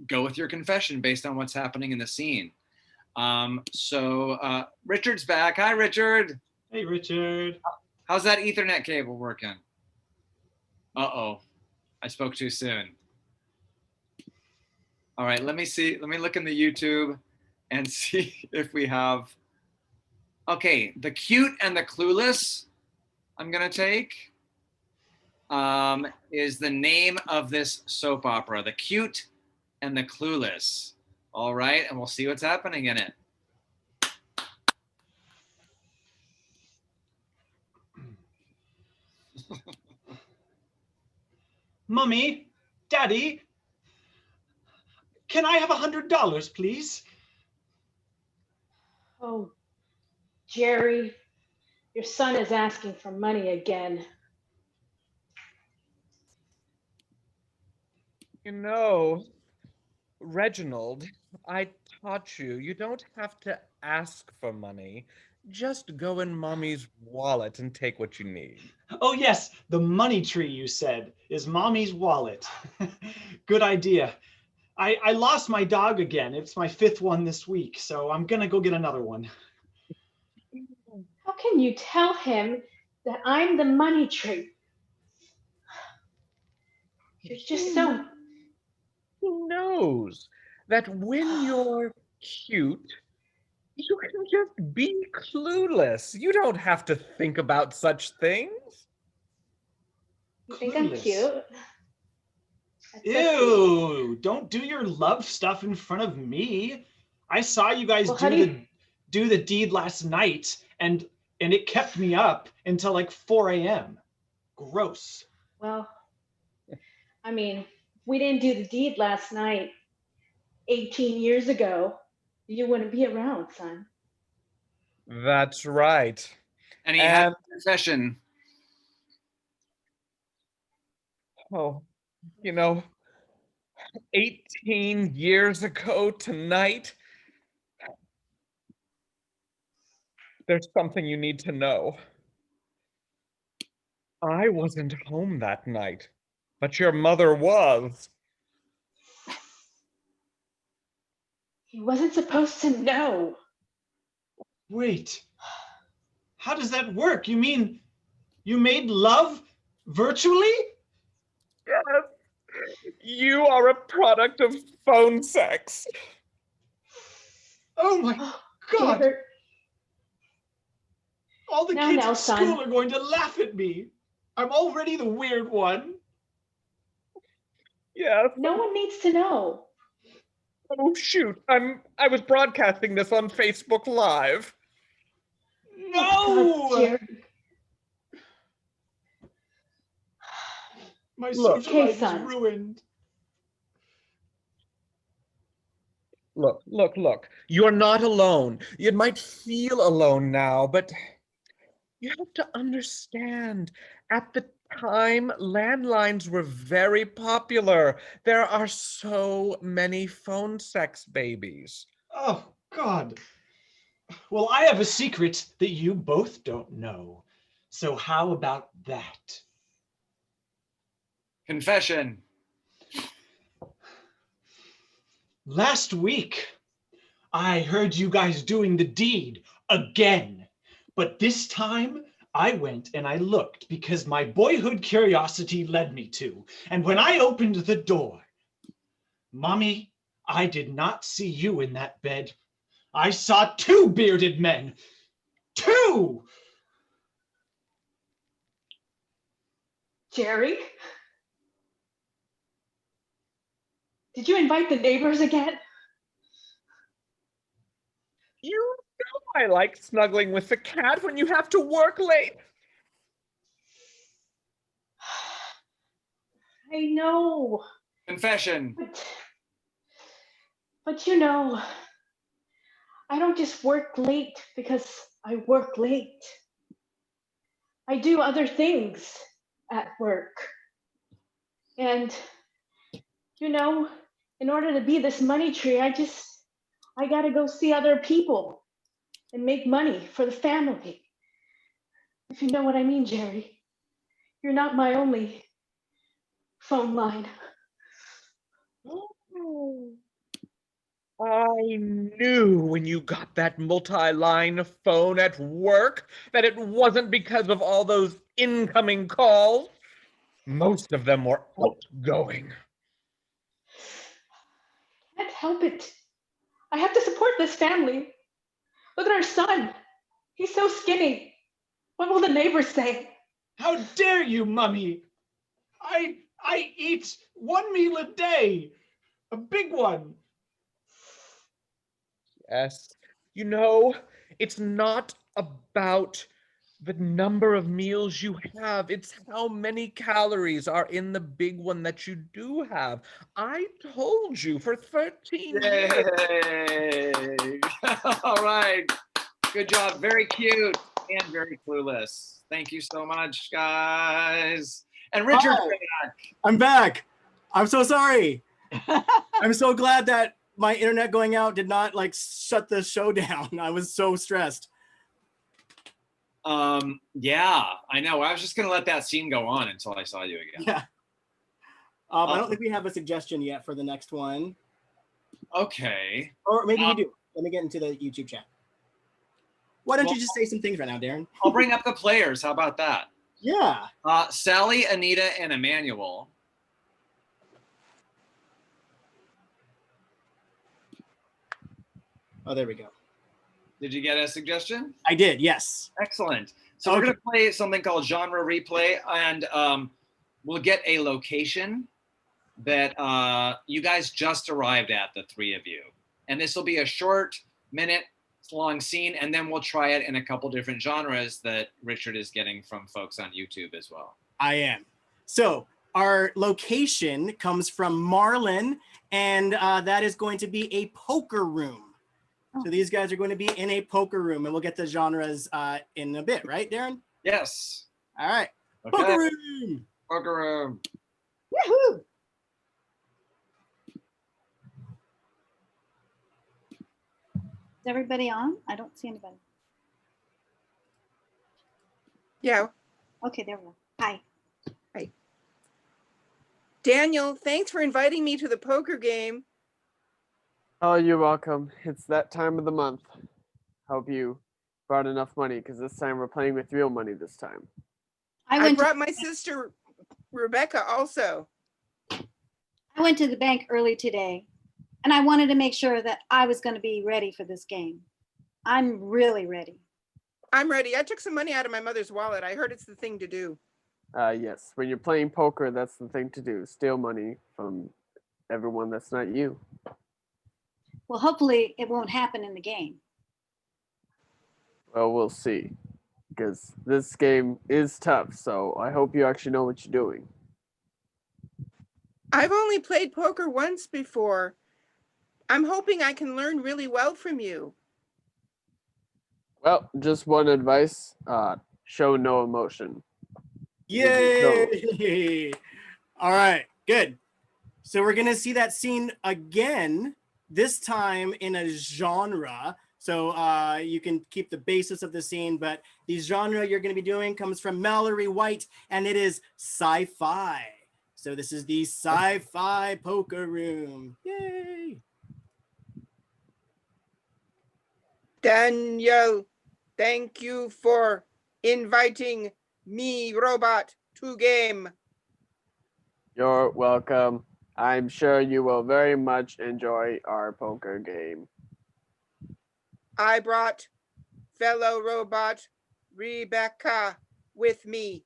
go with your confession based on what's happening in the scene. So Richard's back. Hi, Richard. Hey, Richard. How's that Ethernet cable working? Uh-oh, I spoke too soon. All right, let me see. Let me look in the YouTube and see if we have. Okay, The Cute and the Clueless, I'm gonna take, is the name of this soap opera. The Cute and the Clueless. All right, and we'll see what's happening in it. Mummy, Daddy, can I have $100, please? Oh, Jerry, Your son is asking for money again. You know, Reginald, I taught you, you don't have to ask for money. Just go in Mommy's wallet and take what you need. Oh yes, the money tree you said is Mommy's wallet. Good idea. I lost my dog again. It's my 5th one this week, so I'm gonna go get another one. How can you tell him that I'm the money tree? You're just so... He knows that when you're cute, you can just be clueless. You don't have to think about such things. You think I'm Clueless. cute? That's so sweet. Ew, don't do your love stuff in front of me. I saw you guys Well, how do the deed last night, and it kept me up until like 4 a.m. Gross. Well, I mean, we didn't do the deed last night 18 years ago. You wouldn't be around, son. That's right. And he had a confession. Oh, you know, 18 years ago tonight, there's something you need to know. I wasn't home that night, but your mother was. He wasn't supposed to know. Wait, how does that work? You mean you made love virtually? Yes. You are a product of phone sex. Oh my God. Dear. All the kids at son. school are going to laugh at me. I'm already the weird one. Yes. No one needs to know. Oh shoot, I was broadcasting this on Facebook Live. No! Oh, God, Jerry. My Look. social life is son. ruined. Look. You're not alone. You might feel alone now, but you have to understand, at the time, landlines were very popular. There are so many phone sex babies. Oh, God. Well, I have a secret that you both don't know. So how about that? Confession. Last week, I heard you guys doing the deed again. But this time, I went and I looked because my boyhood curiosity led me to. And when I opened the door, Mommy, I did not see you in that bed. I saw 2 bearded men. 2! Jerry? Did you invite the neighbors again? You know I like snuggling with the cat when you have to work late. I know. Confession. But you know, I don't just work late because I work late. I do other things at work. And, you know, in order to be this money tree, I gotta go see other people and make money for the family. If you know what I mean, Jerry. You're not my only phone line. I knew when you got that multi-line phone at work that it wasn't because of all those incoming calls. Most of them were outgoing. I can't help it. I have to support this family. Look at our son. He's so skinny. What will the neighbors say? How dare you, Mummy? I eat 1 meal a day. A big one. Yes. You know, it's not about the number of meals you have. It's how many calories are in the big one that you do have. I told you for 13 years. Yay! All right. Good job. Very cute. and very clueless. Thank you so much, guys. And Richard's Hi. back. I'm back. I'm so sorry. I'm so glad that my internet going out did not like shut the show down. I was so stressed. Yeah, I know. I was just gonna let that scene go on until I saw you again. Yeah. I don't think we have a suggestion yet for the next one. Okay. Or maybe we do. Let me get into the YouTube chat. Why don't Well, you just say some things right now, Darren? I'll bring up the players. How about that? Yeah. Sally, Anita, and Emmanuel. Oh, there we go. Did you get a suggestion? I did, yes. Excellent. So we're going to play something called genre replay, and we'll get a location that you guys just arrived at, the three of you. And this will be a short minute-long scene, and then we'll try it in a couple different genres that Richard is getting from folks on YouTube as well. I am. So our location comes from Marlin, and that is going to be a poker room. So these guys are going to be in a poker room, and we'll get the genres in a bit, right, Darren? Yes. All right. Okay. Poker room. Poker room. Woohoo! Is everybody on? I don't see anybody. Yeah. Okay, there we go. Hi. Hi. Daniel, thanks for inviting me to the poker game. Oh, you're welcome. It's that time of the month. Hope you brought enough money, because this time we're playing with real money this time. I brought my sister Rebecca also. I went to the bank early today, and I wanted to make sure that I was going to be ready for this game. I'm really ready. I'm ready. I took some money out of my mother's wallet. I heard it's the thing to do. Yes, when you're playing poker, that's the thing to do. Steal money from everyone that's not you. Well, hopefully it won't happen in the game. Well, we'll see. Because this game is tough, so I hope you actually know what you're doing. I've only played poker once before. I'm hoping I can learn really well from you. Well, just one advice, show no emotion. Yay! All right, good. So we're gonna see that scene again, this time in a genre. So you can keep the basis of the scene, but the genre you're gonna be doing comes from Mallory White, and it is sci-fi. So this is the sci-fi poker room. Yay! Daniel, thank you for inviting me, robot, to game. You're welcome. I'm sure you will very much enjoy our poker game. I brought fellow robot Rebecca with me.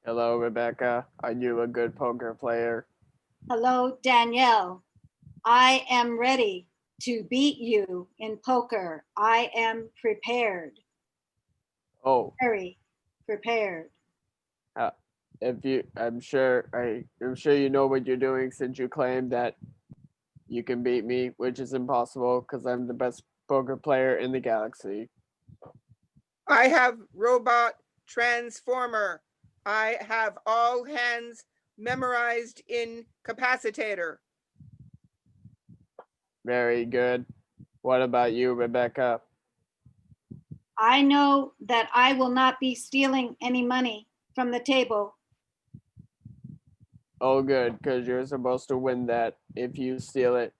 Hello, Rebecca. Are you a good poker player? Hello, Danielle. I am ready to beat you in poker. I am prepared. Oh. Very prepared. I'm sure you know what you're doing, since you claim that you can beat me, which is impossible because I'm the best poker player in the galaxy. I have robot transformer. I have all hands memorized in capacitator. Very good. What about you, Rebecca? I know that I will not be stealing any money from the table. Oh, good, because you're supposed to win that. If you steal it,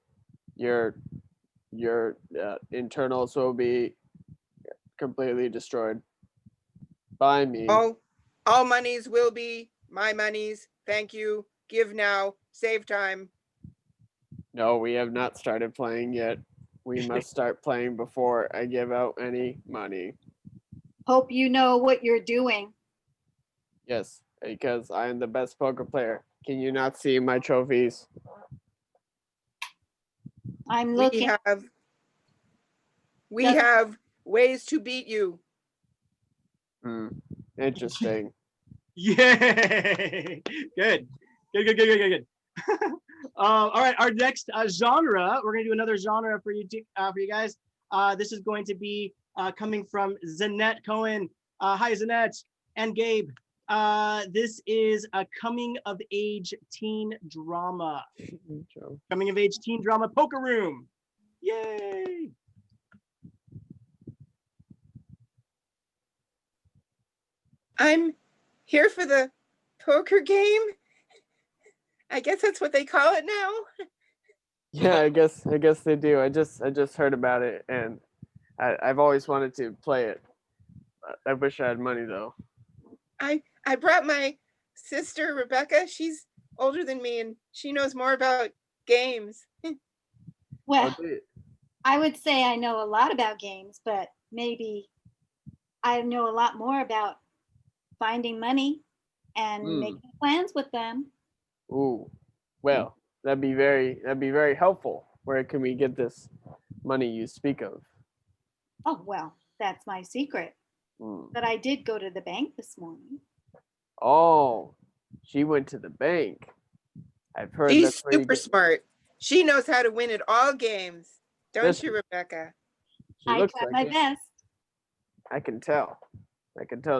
your internals will be completely destroyed by me. All monies will be my monies. Thank you. Give now. Save time. No, we have not started playing yet. We must start playing before I give out any money. Hope you know what you're doing. Yes, because I am the best poker player. Can you not see my trophies? I'm looking. We have ways to beat you. Interesting. Yay! Good. All right, our next genre, we're gonna do another genre for you guys. This is going to be coming from Zanette Cohen. Hi, Zanette and Gabe. This is a coming of age teen drama. Coming of age teen drama poker room. Yay! I'm here for the poker game. I guess that's what they call it now. Yeah, I guess they do. I just heard about it, and I've always wanted to play it. I wish I had money though. I brought my sister Rebecca. She's older than me, and she knows more about games. Well, I would say I know a lot about games, but maybe I know a lot more about finding money and making plans with them. Ooh, well, that'd be very helpful. Where can we get this money you speak of? Oh, well, that's my secret. But I did go to the bank this morning. Oh, she went to the bank. I've heard She's that's where you super get. smart. She knows how to win at all games. Don't Listen, you, Rebecca? I looks tried like my it. best. I can tell.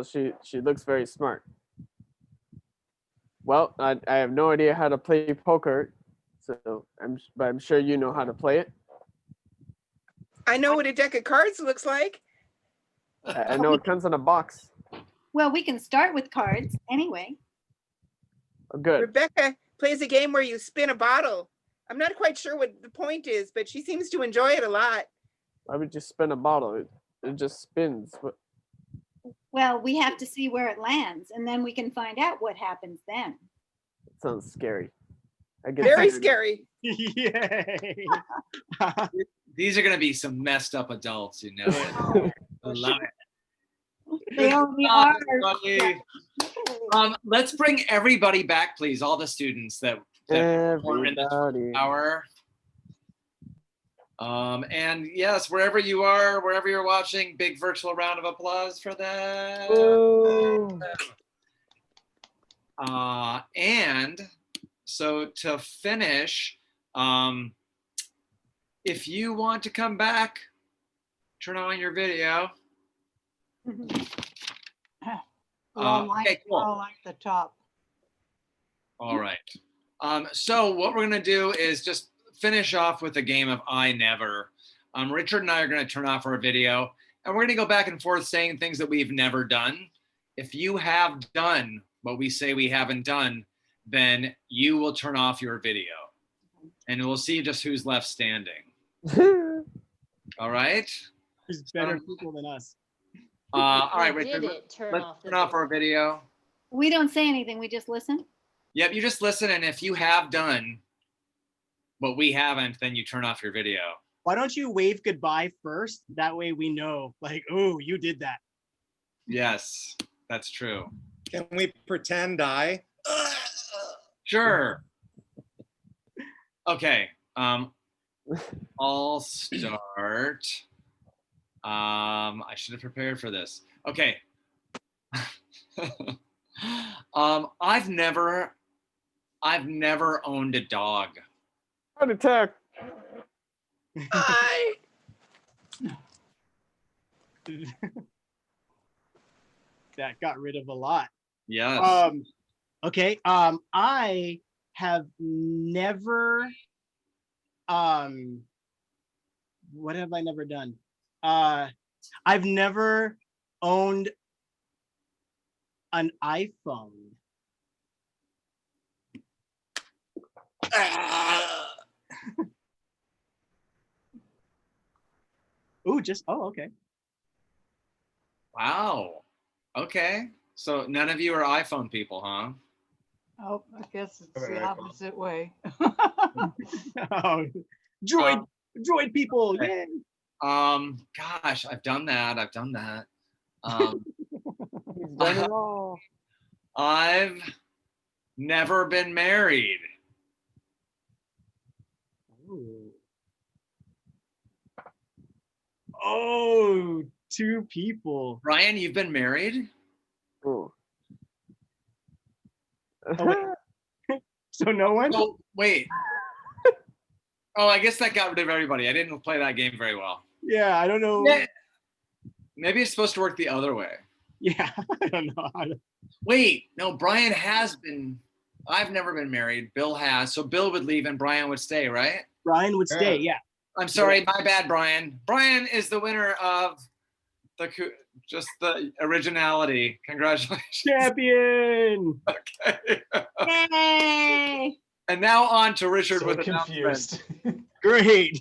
She looks very smart. Well, I have no idea how to play poker, so I'm sure you know how to play it. I know what a deck of cards looks like. I know it comes in a box. Well, we can start with cards anyway. Oh, good. Rebecca plays a game where you spin a bottle. I'm not quite sure what the point is, but she seems to enjoy it a lot. Why would you spin a bottle? It just spins. Well, we have to see where it lands, and then we can find out what happens then. It sounds scary. I guess Very scary. Yay! These are going to be some messed up adults, you know. I love it. They only are. Let's bring everybody back, please. All the students that were in the hour. And yes, wherever you are, wherever you're watching, big virtual round of applause for that. And so to finish, if you want to come back, turn on your video. Okay, cool. I like the top. All right. So what we're gonna do is just finish off with a game of I Never. Richard and I are gonna turn off our video, and we're gonna go back and forth saying things that we've never done. If you have done what we say we haven't done, then you will turn off your video, and we'll see just who's left standing. All right? There's better people than us. All right, Richard, let's turn off our video. We don't say anything, we just listen. Yep, you just listen, and if you have done what we haven't, then you turn off your video. Why don't you wave goodbye first? That way we know, like, oh, you did that. Yes, that's true. Can we pretend I? Sure. Okay. I'll start. I should have prepared for this. Okay. I've never owned a dog. Heart attack. Hi. That got rid of a lot. Yes. Okay. I have never. What have I never done? I've never owned an iPhone. Ooh, okay. Wow. Okay. So none of you are iPhone people, huh? Oh, I guess it's the opposite way. Oh, droid people, yay! Gosh, I've done that. He's done it all. I've never been married. Ooh. Oh, two people. Ryan, you've been married? Ooh. Oh, wait. So no one? Oh, wait. Oh, I guess that got rid of everybody. I didn't play that game very well. Yeah, I don't know. Maybe it's supposed to work the other way. Yeah, I don't know. Wait, no, Brian has been, I've never been married. Bill has. So Bill would leave and Brian would stay, right? Brian would stay, yeah. I'm sorry, my bad, Brian. Brian is the winner of just the originality. Congratulations. Champion! Okay. Yay! And now on to Richard So with confused. Great.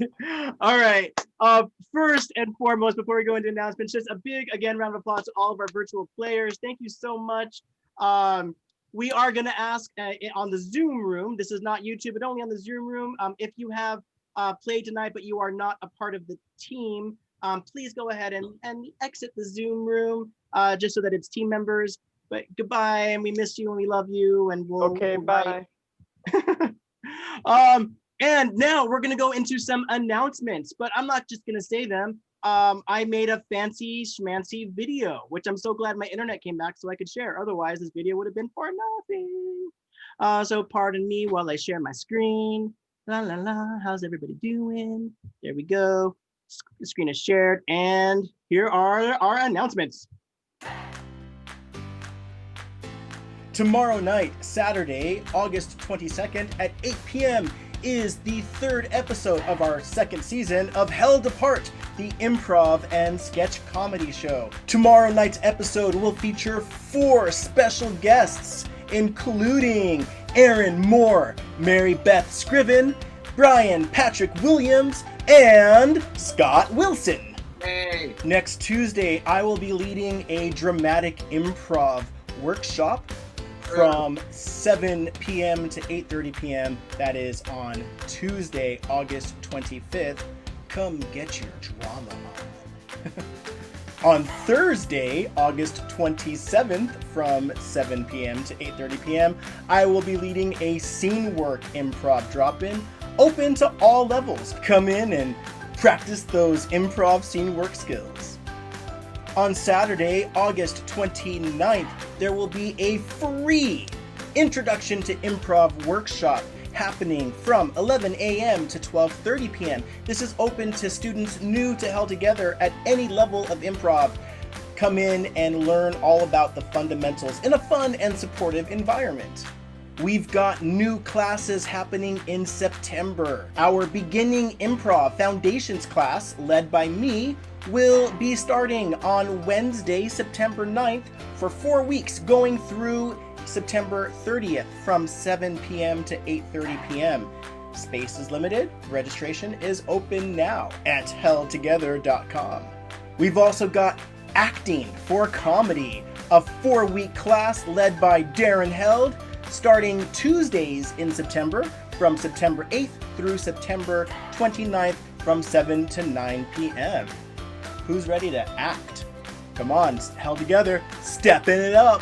All right. First and foremost, before we go into announcements, just a big, again, round of applause to all of our virtual players. Thank you so much. We are going to ask on the Zoom room, this is not YouTube, but only on the Zoom room, if you have played tonight, but you are not a part of the team, please go ahead and exit the Zoom room just so that it's team members. But goodbye, and we miss you, and we love you, and we'll— Okay, bye. And now we're gonna go into some announcements, but I'm not just gonna say them. I made a fancy schmancy video, which I'm so glad my internet came back so I could share. Otherwise, this video would have been for nothing. So pardon me while I share my screen. La la la, how's everybody doing? There we go. The screen is shared, and here are our announcements. Tomorrow night, Saturday, August 22nd at 8 p.m. is the third episode of our second season of Held Apart, the improv and sketch comedy show. Tomorrow night's episode will feature 4 special guests, including Aaron Moore, Mary Beth Scriven, Brian Patrick Williams, and Scott Wilson. Hey. Next Tuesday, I will be leading a dramatic improv workshop from 7 p.m. to 8:30 p.m. That is on Tuesday, August 25th. Come get your drama on. On Thursday, August 27th, from 7 p.m. to 8:30 p.m., I will be leading a scene work improv drop-in open to all levels. Come in and practice those improv scene work skills. On Saturday, August 29th, there will be a free Introduction to Improv workshop happening from 11 a.m. to 12:30 p.m. This is open to students new to Held2gether at any level of improv. Come in and learn all about the fundamentals in a fun and supportive environment. We've got new classes happening in September. Our Beginning Improv Foundations class, led by me, will be starting on Wednesday, September 9th for 4 weeks, going through September 30th from 7 p.m. to 8:30 p.m. Space is limited. Registration is open now at Held2gether.com. We've also got Acting for Comedy, a 4-week class led by Darren Held, starting Tuesdays in September from September 8th through September 29th from 7 to 9 p.m. Who's ready to act? Come on, Held2gether, stepping it up.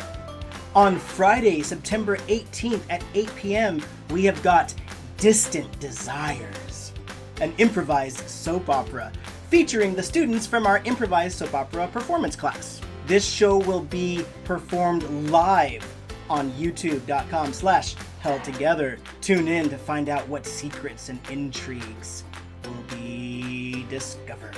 On Friday, September 18th at 8 p.m., we have got Distant Desires, an improvised soap opera featuring the students from our improvised soap opera performance class. This show will be performed live on youtube.com/Held2gether. Tune in to find out what secrets and intrigues will be discovered.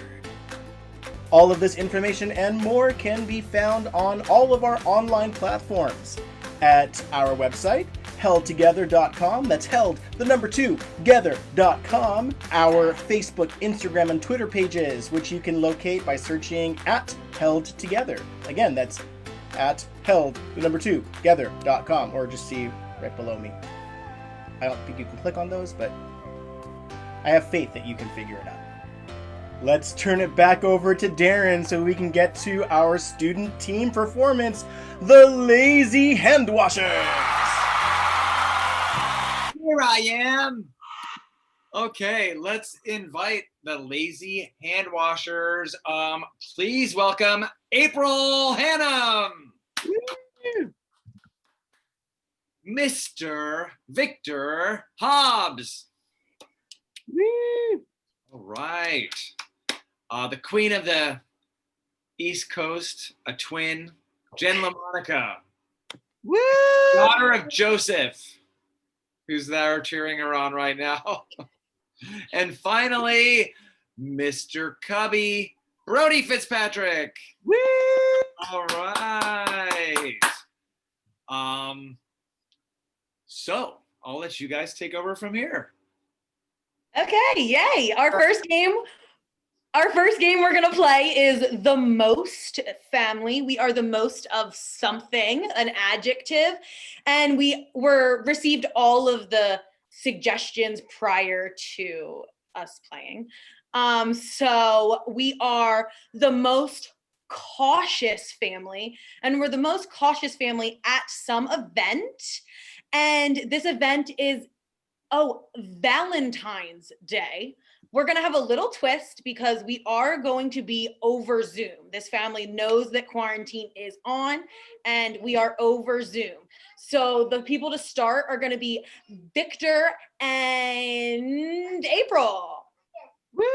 All of this information and more can be found on all of our online platforms at our website, Held2gether.com. That's Held, the number 2, Gether.com. Our Facebook, Instagram, and Twitter pages, which you can locate by searching at Held2gether. Again, that's at Held, the number 2, Gether.com, or just see right below me. I don't think you can click on those, but I have faith that you can figure it out. Let's turn it back over to Darren so we can get to our student team performance, the Lazy Hand Washers. Here I am. Okay, let's invite the Lazy Hand Washers. Please welcome April Hannum, Mr. Victor Hobbs. All right. The queen of the East Coast, a twin, Jen LaMonica. Woo! Daughter of Joseph, who's there cheering her on right now. And finally, Mr. Cubby, Brody Fitzpatrick. Woo! All right. So I'll let you guys take over from here. Okay, yay. Our first game we're gonna play is the most family. We are the most of something, an adjective, and we received all of the suggestions prior to us playing. So we are the most cautious family, and we're the most cautious family at some event. And this event is Valentine's Day. We're going to have a little twist because we are going to be over Zoom. This family knows that quarantine is on and we are over Zoom. So the people to start are going to be Victor and April. Woo!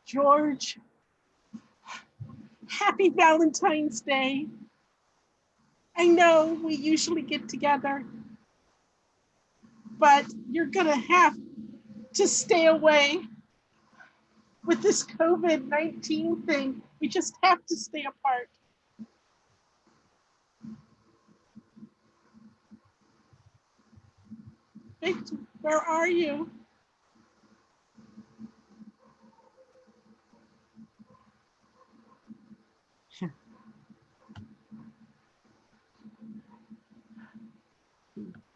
George, happy Valentine's Day. I know we usually get together, but you're gonna have to stay away with this COVID-19 thing. We just have to stay apart. Victor, where are you?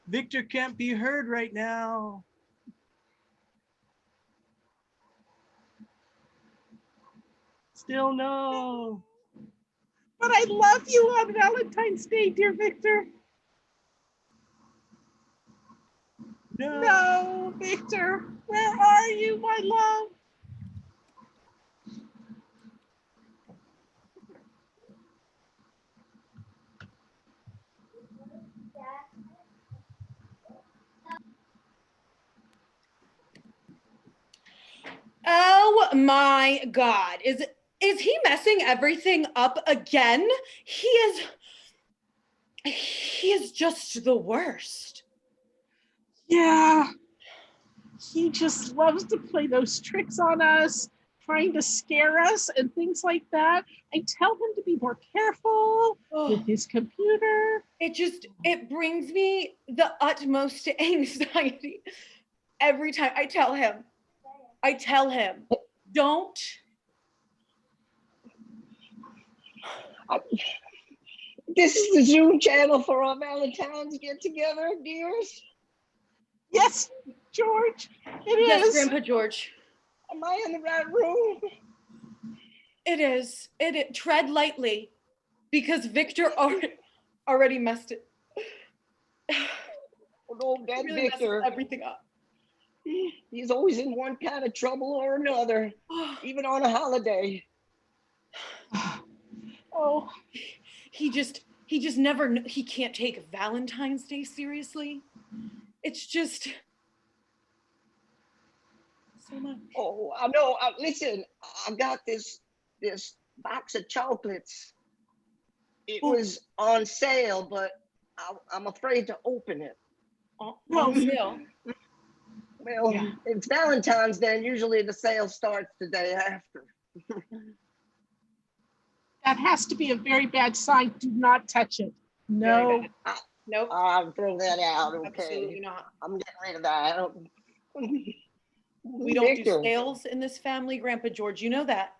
Victor can't be heard right now. Still no. But I love you on Valentine's Day, dear Victor. No, Victor, where are you, my love? Oh my God. Is he messing everything up again? He is just the worst. Yeah, he just loves to play those tricks on us, trying to scare us and things like that. I tell him to be more careful with his computer. It brings me the utmost anxiety every time I tell him, don't. This is the Zoom channel for our Valentine's get together, dears. Yes, George, it is. Yes, Grandpa George. Am I in the right room? It is. Tread lightly, because Victor already messed it. Oh, no, that really Victor. Everything up. He's always in one kind of trouble or another, even on a holiday. Oh, he just never. He can't take Valentine's Day seriously. It's just so much. Oh, I know. Listen, I got this box of chocolates. It was on sale, but I'm afraid to open it. On sale? Well, yeah. It's Valentine's Day, and usually the sale starts the day after. That has to be a very bad sign. Do not touch it. No. Nope. I'll throw that out. Okay. Absolutely not. I'm getting rid of that. We don't do sales in this family, Grandpa George. You know that.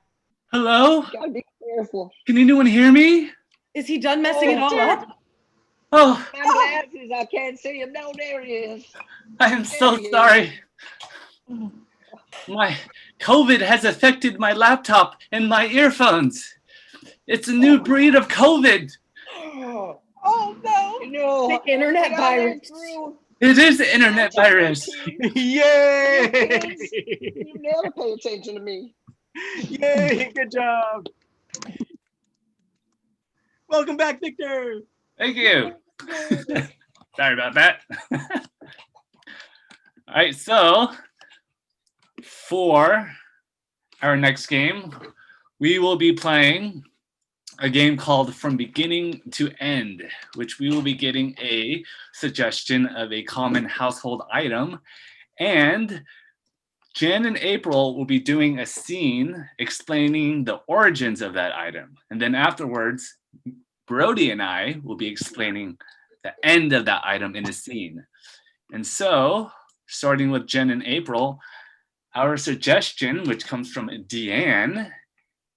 Hello? You gotta be careful. Can anyone hear me? Is he done messing it all up? Oh. My glasses, I can't see him. No, there he is. I am so sorry. My COVID has affected my laptop and my earphones. It's a new breed of COVID. Oh no! No. The internet virus. It is the internet virus. Yay! You never pay attention to me. Yay! Good job. Welcome back, Victor. Thank you. Sorry about that. All right, so for our next game, we will be playing a game called From Beginning to End, which we will be getting a suggestion of a common household item. And Jen and April will be doing a scene explaining the origins of that item. And then afterwards, Brody and I will be explaining the end of that item in a scene. And so, starting with Jen and April, our suggestion, which comes from Deanne,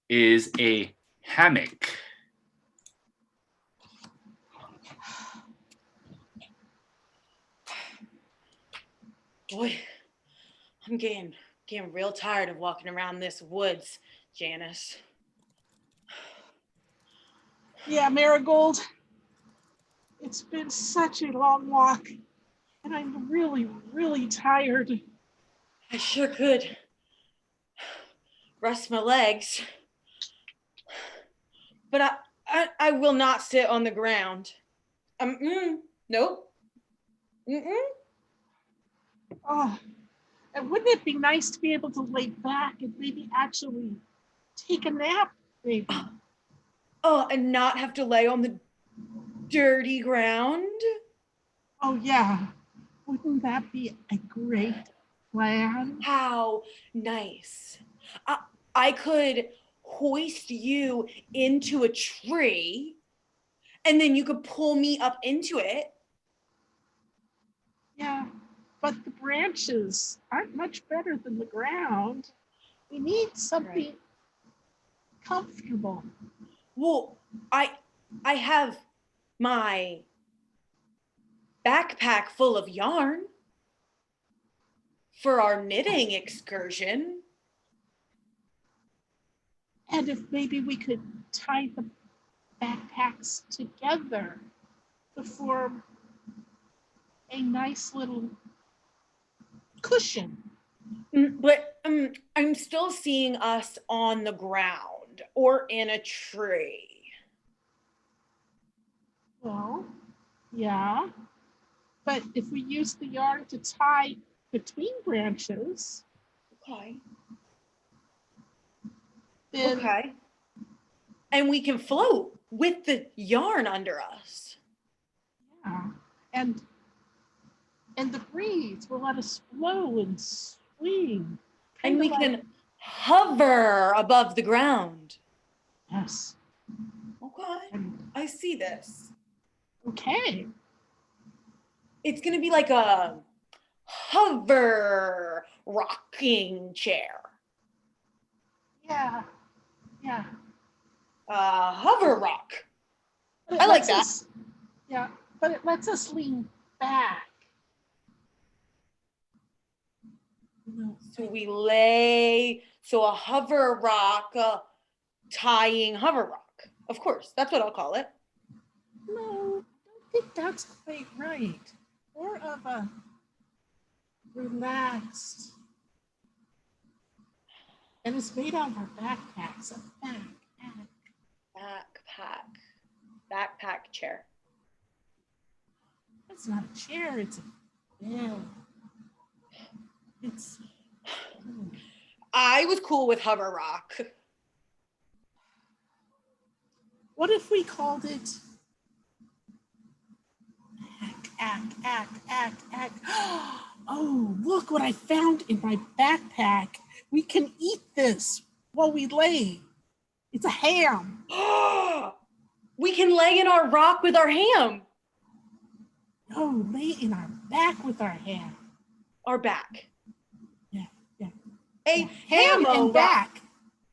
is a hammock. Boy, I'm getting real tired of walking around this woods, Janice. Yeah, Marigold. It's been such a long walk, and I'm really, really tired. I sure could rest my legs, but I will not sit on the ground. Nope. Oh, and wouldn't it be nice to be able to lay back and maybe actually take a nap, maybe? Oh, and not have to lay on the dirty ground? Oh, yeah. Wouldn't that be a great plan? How nice. I could hoist you into a tree, and then you could pull me up into it. Yeah, but the branches aren't much better than the ground. We need something comfortable. Well, I have my backpack full of yarn for our knitting excursion. And if maybe we could tie the backpacks together to form a nice little cushion. But I'm still seeing us on the ground or in a tree. Well, yeah. But if we use the yarn to tie between branches, okay. Then, okay. And we can float with the yarn under us. Yeah. And the breeze will let us flow and swing. And we can hover above the ground. Yes. Okay. I see this. Okay. It's going to be like a hover rocking chair. Yeah. Yeah. Hover rock. I like that. Yeah, but it lets us lean back. So we a hover rock, tying hover rock. Of course, that's what I'll call it. No, I don't think that's quite right. More of a relaxed. And it's made out of our backpacks. Backpack chair. It's not a chair, it's a bed. I was cool with hover rock. What if we called it ack? Oh, look what I found in my backpack. We can eat this while we lay. It's a ham. We can lay in our rock with our ham. No, lay in our back with our ham. Our back. Yeah. A ham and back.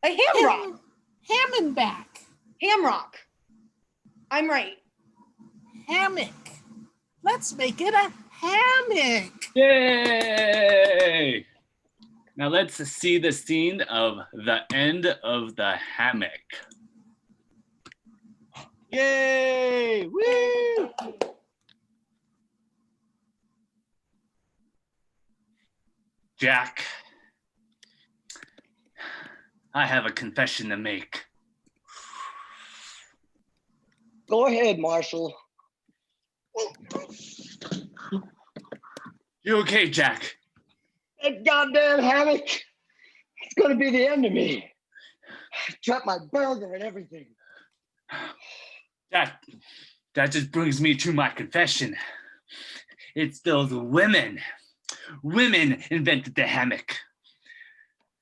A ham rock. Ham and back. Ham rock. I'm right. Hammock. Let's make it a hammock. Yay! Now let's see the scene of the end of the hammock. Yay! Woo! Jack, I have a confession to make. Go ahead, Marshall. You okay, Jack? That goddamn hammock, it's gonna be the end of me. I dropped my burger and everything. That just brings me to my confession. It's those women. Women invented the hammock.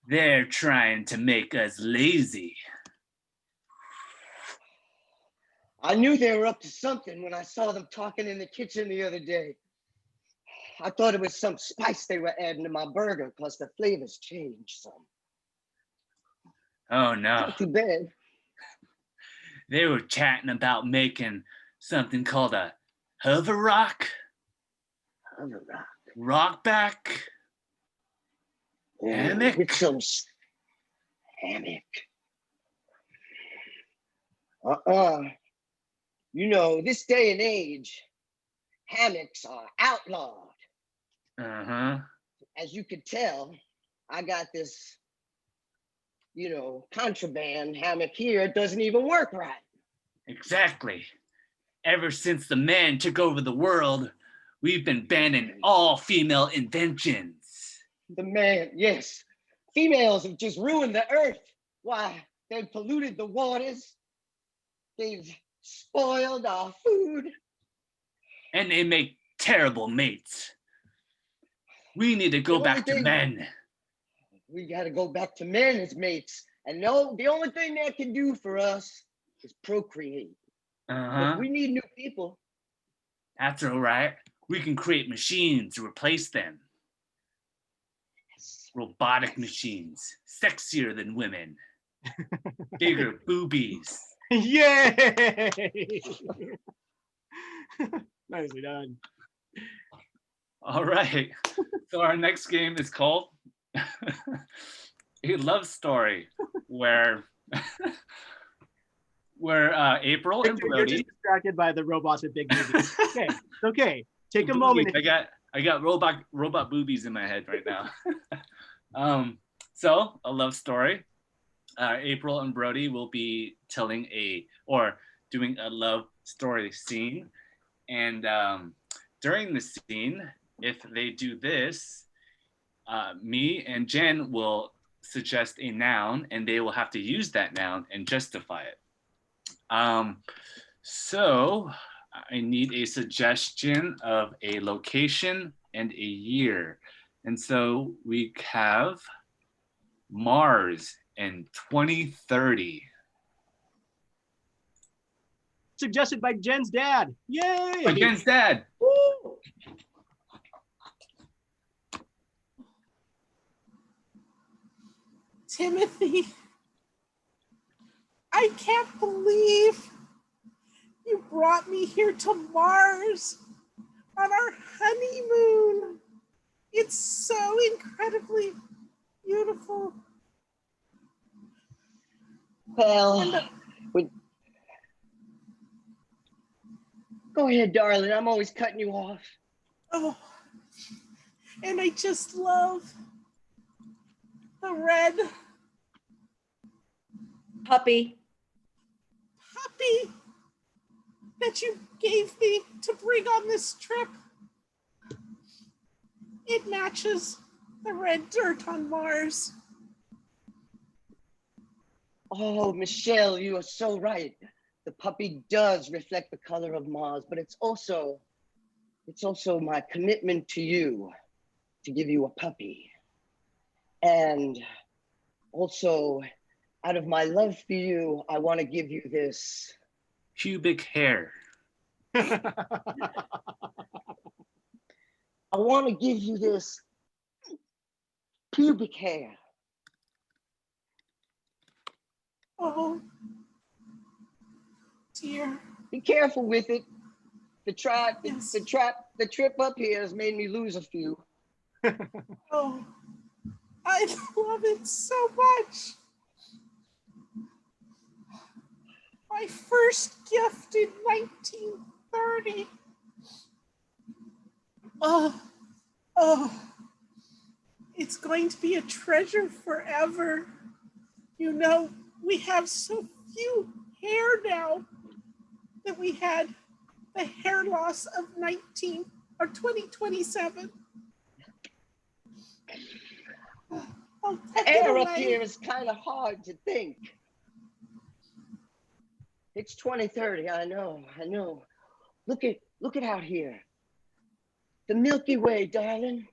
They're trying to make us lazy. I knew they were up to something when I saw them talking in the kitchen the other day. I thought it was some spice they were adding to my burger, plus the flavors changed some. Oh no. Not too bad. They were chatting about making something called a hover rock. Hover rock. Rock back. Hammock. With some hammock. You know, this day and age, hammocks are outlawed. Uh-huh. As you could tell, I got this, you know, contraband hammock here. It doesn't even work right. Exactly. Ever since the man took over the world, we've been banning all female inventions. The man, yes. Females have just ruined the earth. Why, they've polluted the waters. They've spoiled our food. And they make terrible mates. We need to go back to men. We got to go back to men as mates. And no, the only thing that can do for us is procreate. Uh-huh. We need new people. That's all right. We can create machines to replace them. Yes. Robotic machines, sexier than women. Bigger boobies. Yay! Nicely done. All right. So our next game is called A Love Story, where April and You're Brody. just distracted by the robots with big boobies. Okay, it's okay. Take a moment. I got robot boobies in my head right now. So a love story. April and Brody will be telling doing a love story scene, and during the scene, if they do this, me and Jen will suggest a noun, and they will have to use that noun and justify it. So I need a suggestion of a location and a year. And so we have Mars in 2030. Suggested by Jen's dad. Yay! By Jen's dad. Woo! Timothy, I can't believe you brought me here to Mars on our honeymoon. It's so incredibly beautiful. Well, go ahead, darling. I'm always cutting you off. Oh, and I just love the red puppy that you gave me to bring on this trip. It matches the red dirt on Mars. Oh, Michelle, you are so right. The puppy does reflect the color of Mars, but it's also my commitment to you to give you a puppy. And also, out of my love for you, I want to give you this pubic hair. I want to give you this pubic hair. Oh, dear. Be careful with it. The trip up here has made me lose a few. Oh, I love it so much. My first gift in 1930. Oh, it's going to be a treasure forever. You know, we have so few hair now that we had the hair loss of 2027. Air up here is kind of hard to think. It's 2030. I know. Look at out here. The Milky Way, darling.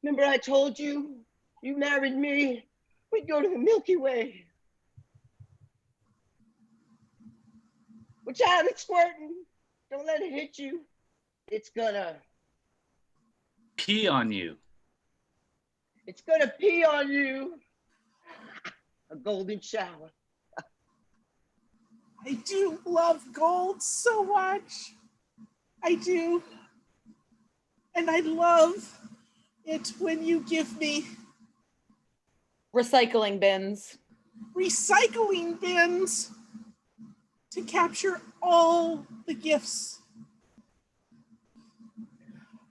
Remember I told you, you married me, we'd go to the Milky Way. Watch out, it's squirting. Don't let it hit you. It's gonna Pee on you. pee on you. A golden shower. I do love gold so much. I do. And I love it when you give me Recycling bins. recycling bins to capture all the gifts.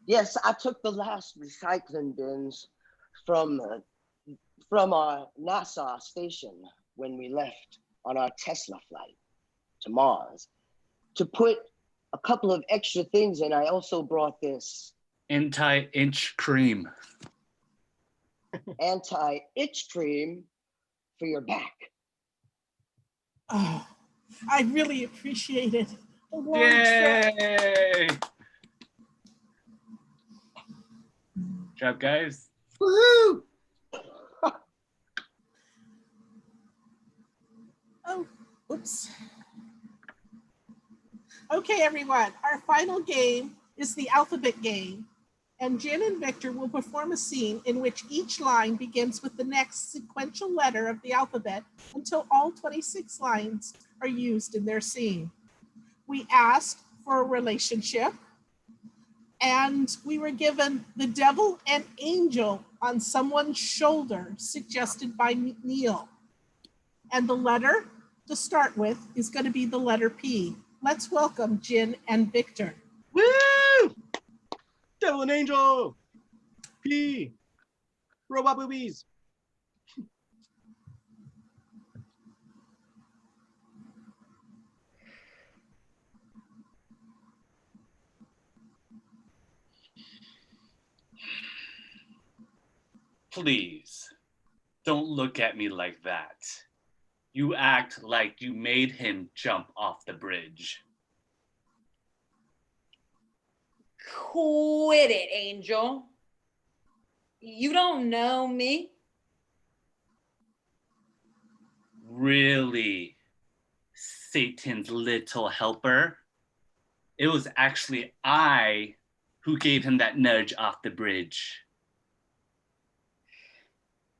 Yes, I took the last recycling bins from our NASA station when we left on our Tesla flight to Mars to put a couple of extra things in. I also brought this Anti-itch cream. anti-itch cream for your back. Oh, I really appreciate it. A long Yay! Good job, guys. Woohoo! Oh, oops. Okay, everyone, our final game is the alphabet game. And Jen and Victor will perform a scene in which each line begins with the next sequential letter of the alphabet until all 26 lines are used in their scene. We asked for a relationship, and we were given the devil and angel on someone's shoulder, suggested by Neil. And the letter to start with is going to be the letter P. Let's welcome Jen and Victor. Woo! Devil and Angel! P! Robot boobies! Please, don't look at me like that. You act like you made him jump off the bridge. Quit it, Angel. You don't know me. Really, Satan's little helper? It was actually I who gave him that nudge off the bridge.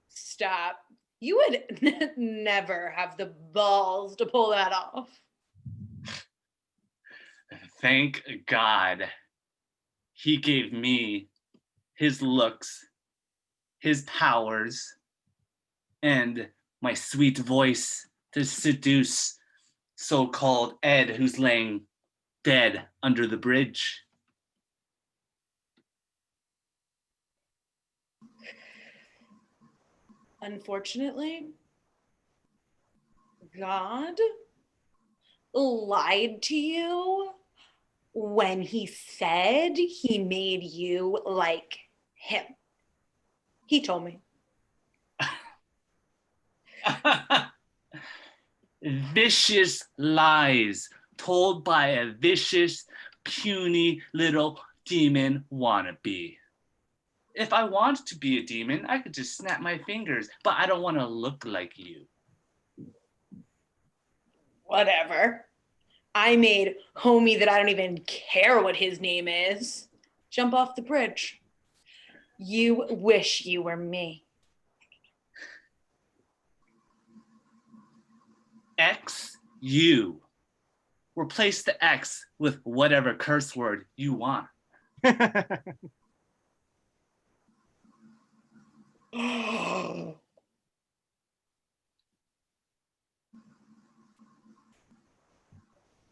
Stop. You would never have the balls to pull that off. Thank God. He gave me his looks, his powers, and my sweet voice to seduce so-called Ed, who's laying dead under the bridge. Unfortunately, God lied to you when he said he made you like him. He told me. Vicious lies told by a vicious, puny little demon wannabe. If I wanted to be a demon, I could just snap my fingers, but I don't want to look like you. Whatever. I made homie that I don't even care what his name is jump off the bridge. You wish you were me. X, you. Replace the X with whatever curse word you want.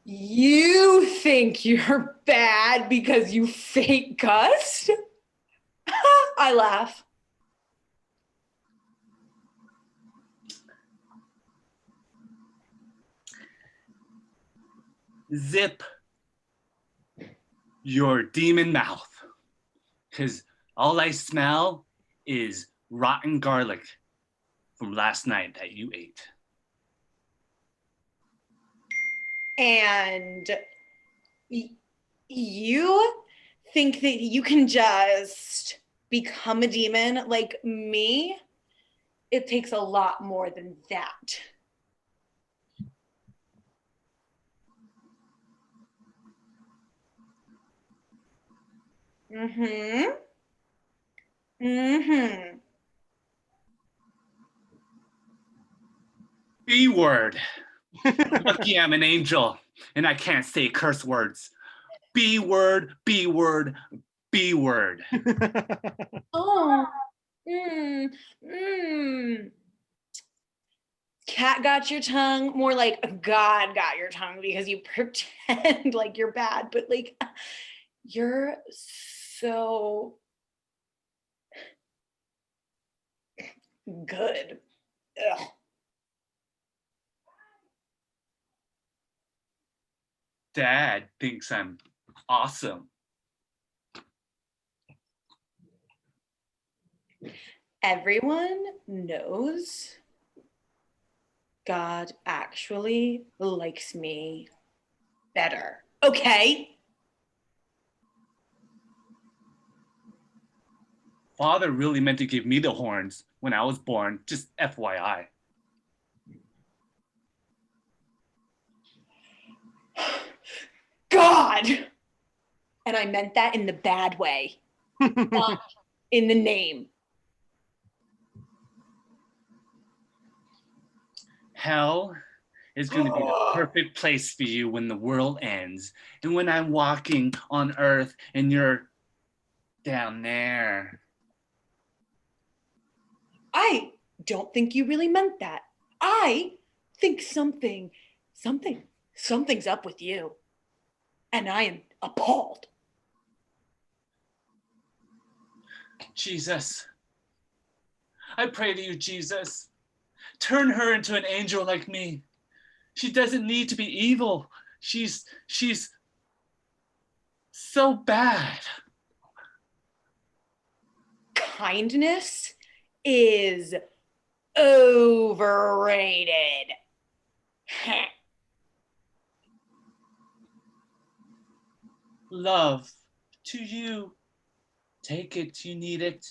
You think you're bad because you fake cussed? I laugh. Zip your demon mouth, because all I smell is rotten garlic from last night that you ate. and you think that you can just become a demon like me. It takes a lot more than that. Mm-hmm. Mm-hmm. B word. Lucky I'm an angel and I can't say curse words. B word, B word, B word. Oh. Mm. Mm. Cat got your tongue, more like God got your tongue, because you pretend like you're bad, but like you're so good. Ugh. Dad thinks I'm awesome. Everyone knows God actually likes me better. Okay? Father really meant to give me the horns when I was born, just FYI. God! And I meant that in the bad way, not in the name. Hell is going to be the perfect place for you when the world ends. And when I'm walking on earth and you're down there. I don't think you really meant that. I think something's up with you. And I am appalled. Jesus, I pray to you, Jesus, turn her into an angel like me. She doesn't need to be evil. She's so bad. Kindness is overrated. Love to you. Take it, you need it.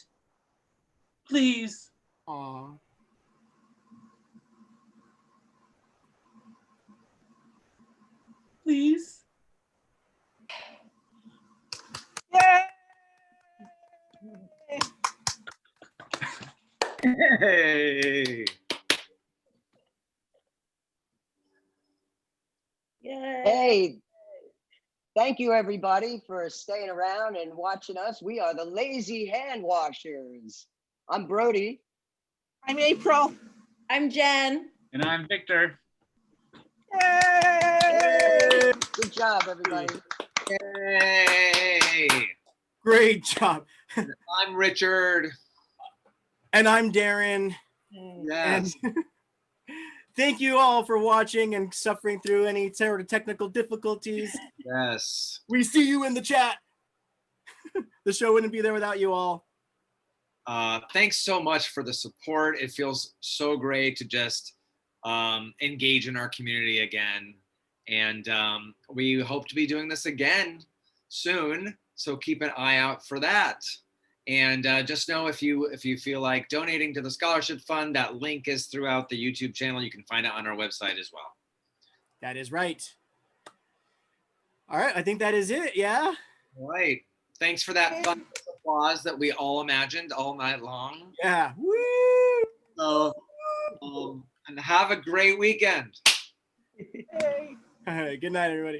Please. Aw. Please. Yay! Hey. Hey, thank you everybody for staying around and watching us. We are the Lazy Hand Washers. I'm Brody. I'm April. I'm Jen. And I'm Victor. Yay! Good job, everybody. Yay! Great job. I'm Richard. And I'm Darren. Yes. And thank you all for watching and suffering through any sort of technical difficulties. Yes. We see you in the chat. The show wouldn't be there without you all. Thanks so much for the support. It feels so great to just engage in our community again. And we hope to be doing this again soon. So keep an eye out for that. And just know if you feel like donating to the scholarship fund, that link is throughout the YouTube channel. You can find it on our website as well. That is right. All right, I think that is it. Yeah. All right. Thanks for that fun applause that we all imagined all night long. Yeah. Woo! So, and have a great weekend. All right, good night, everybody.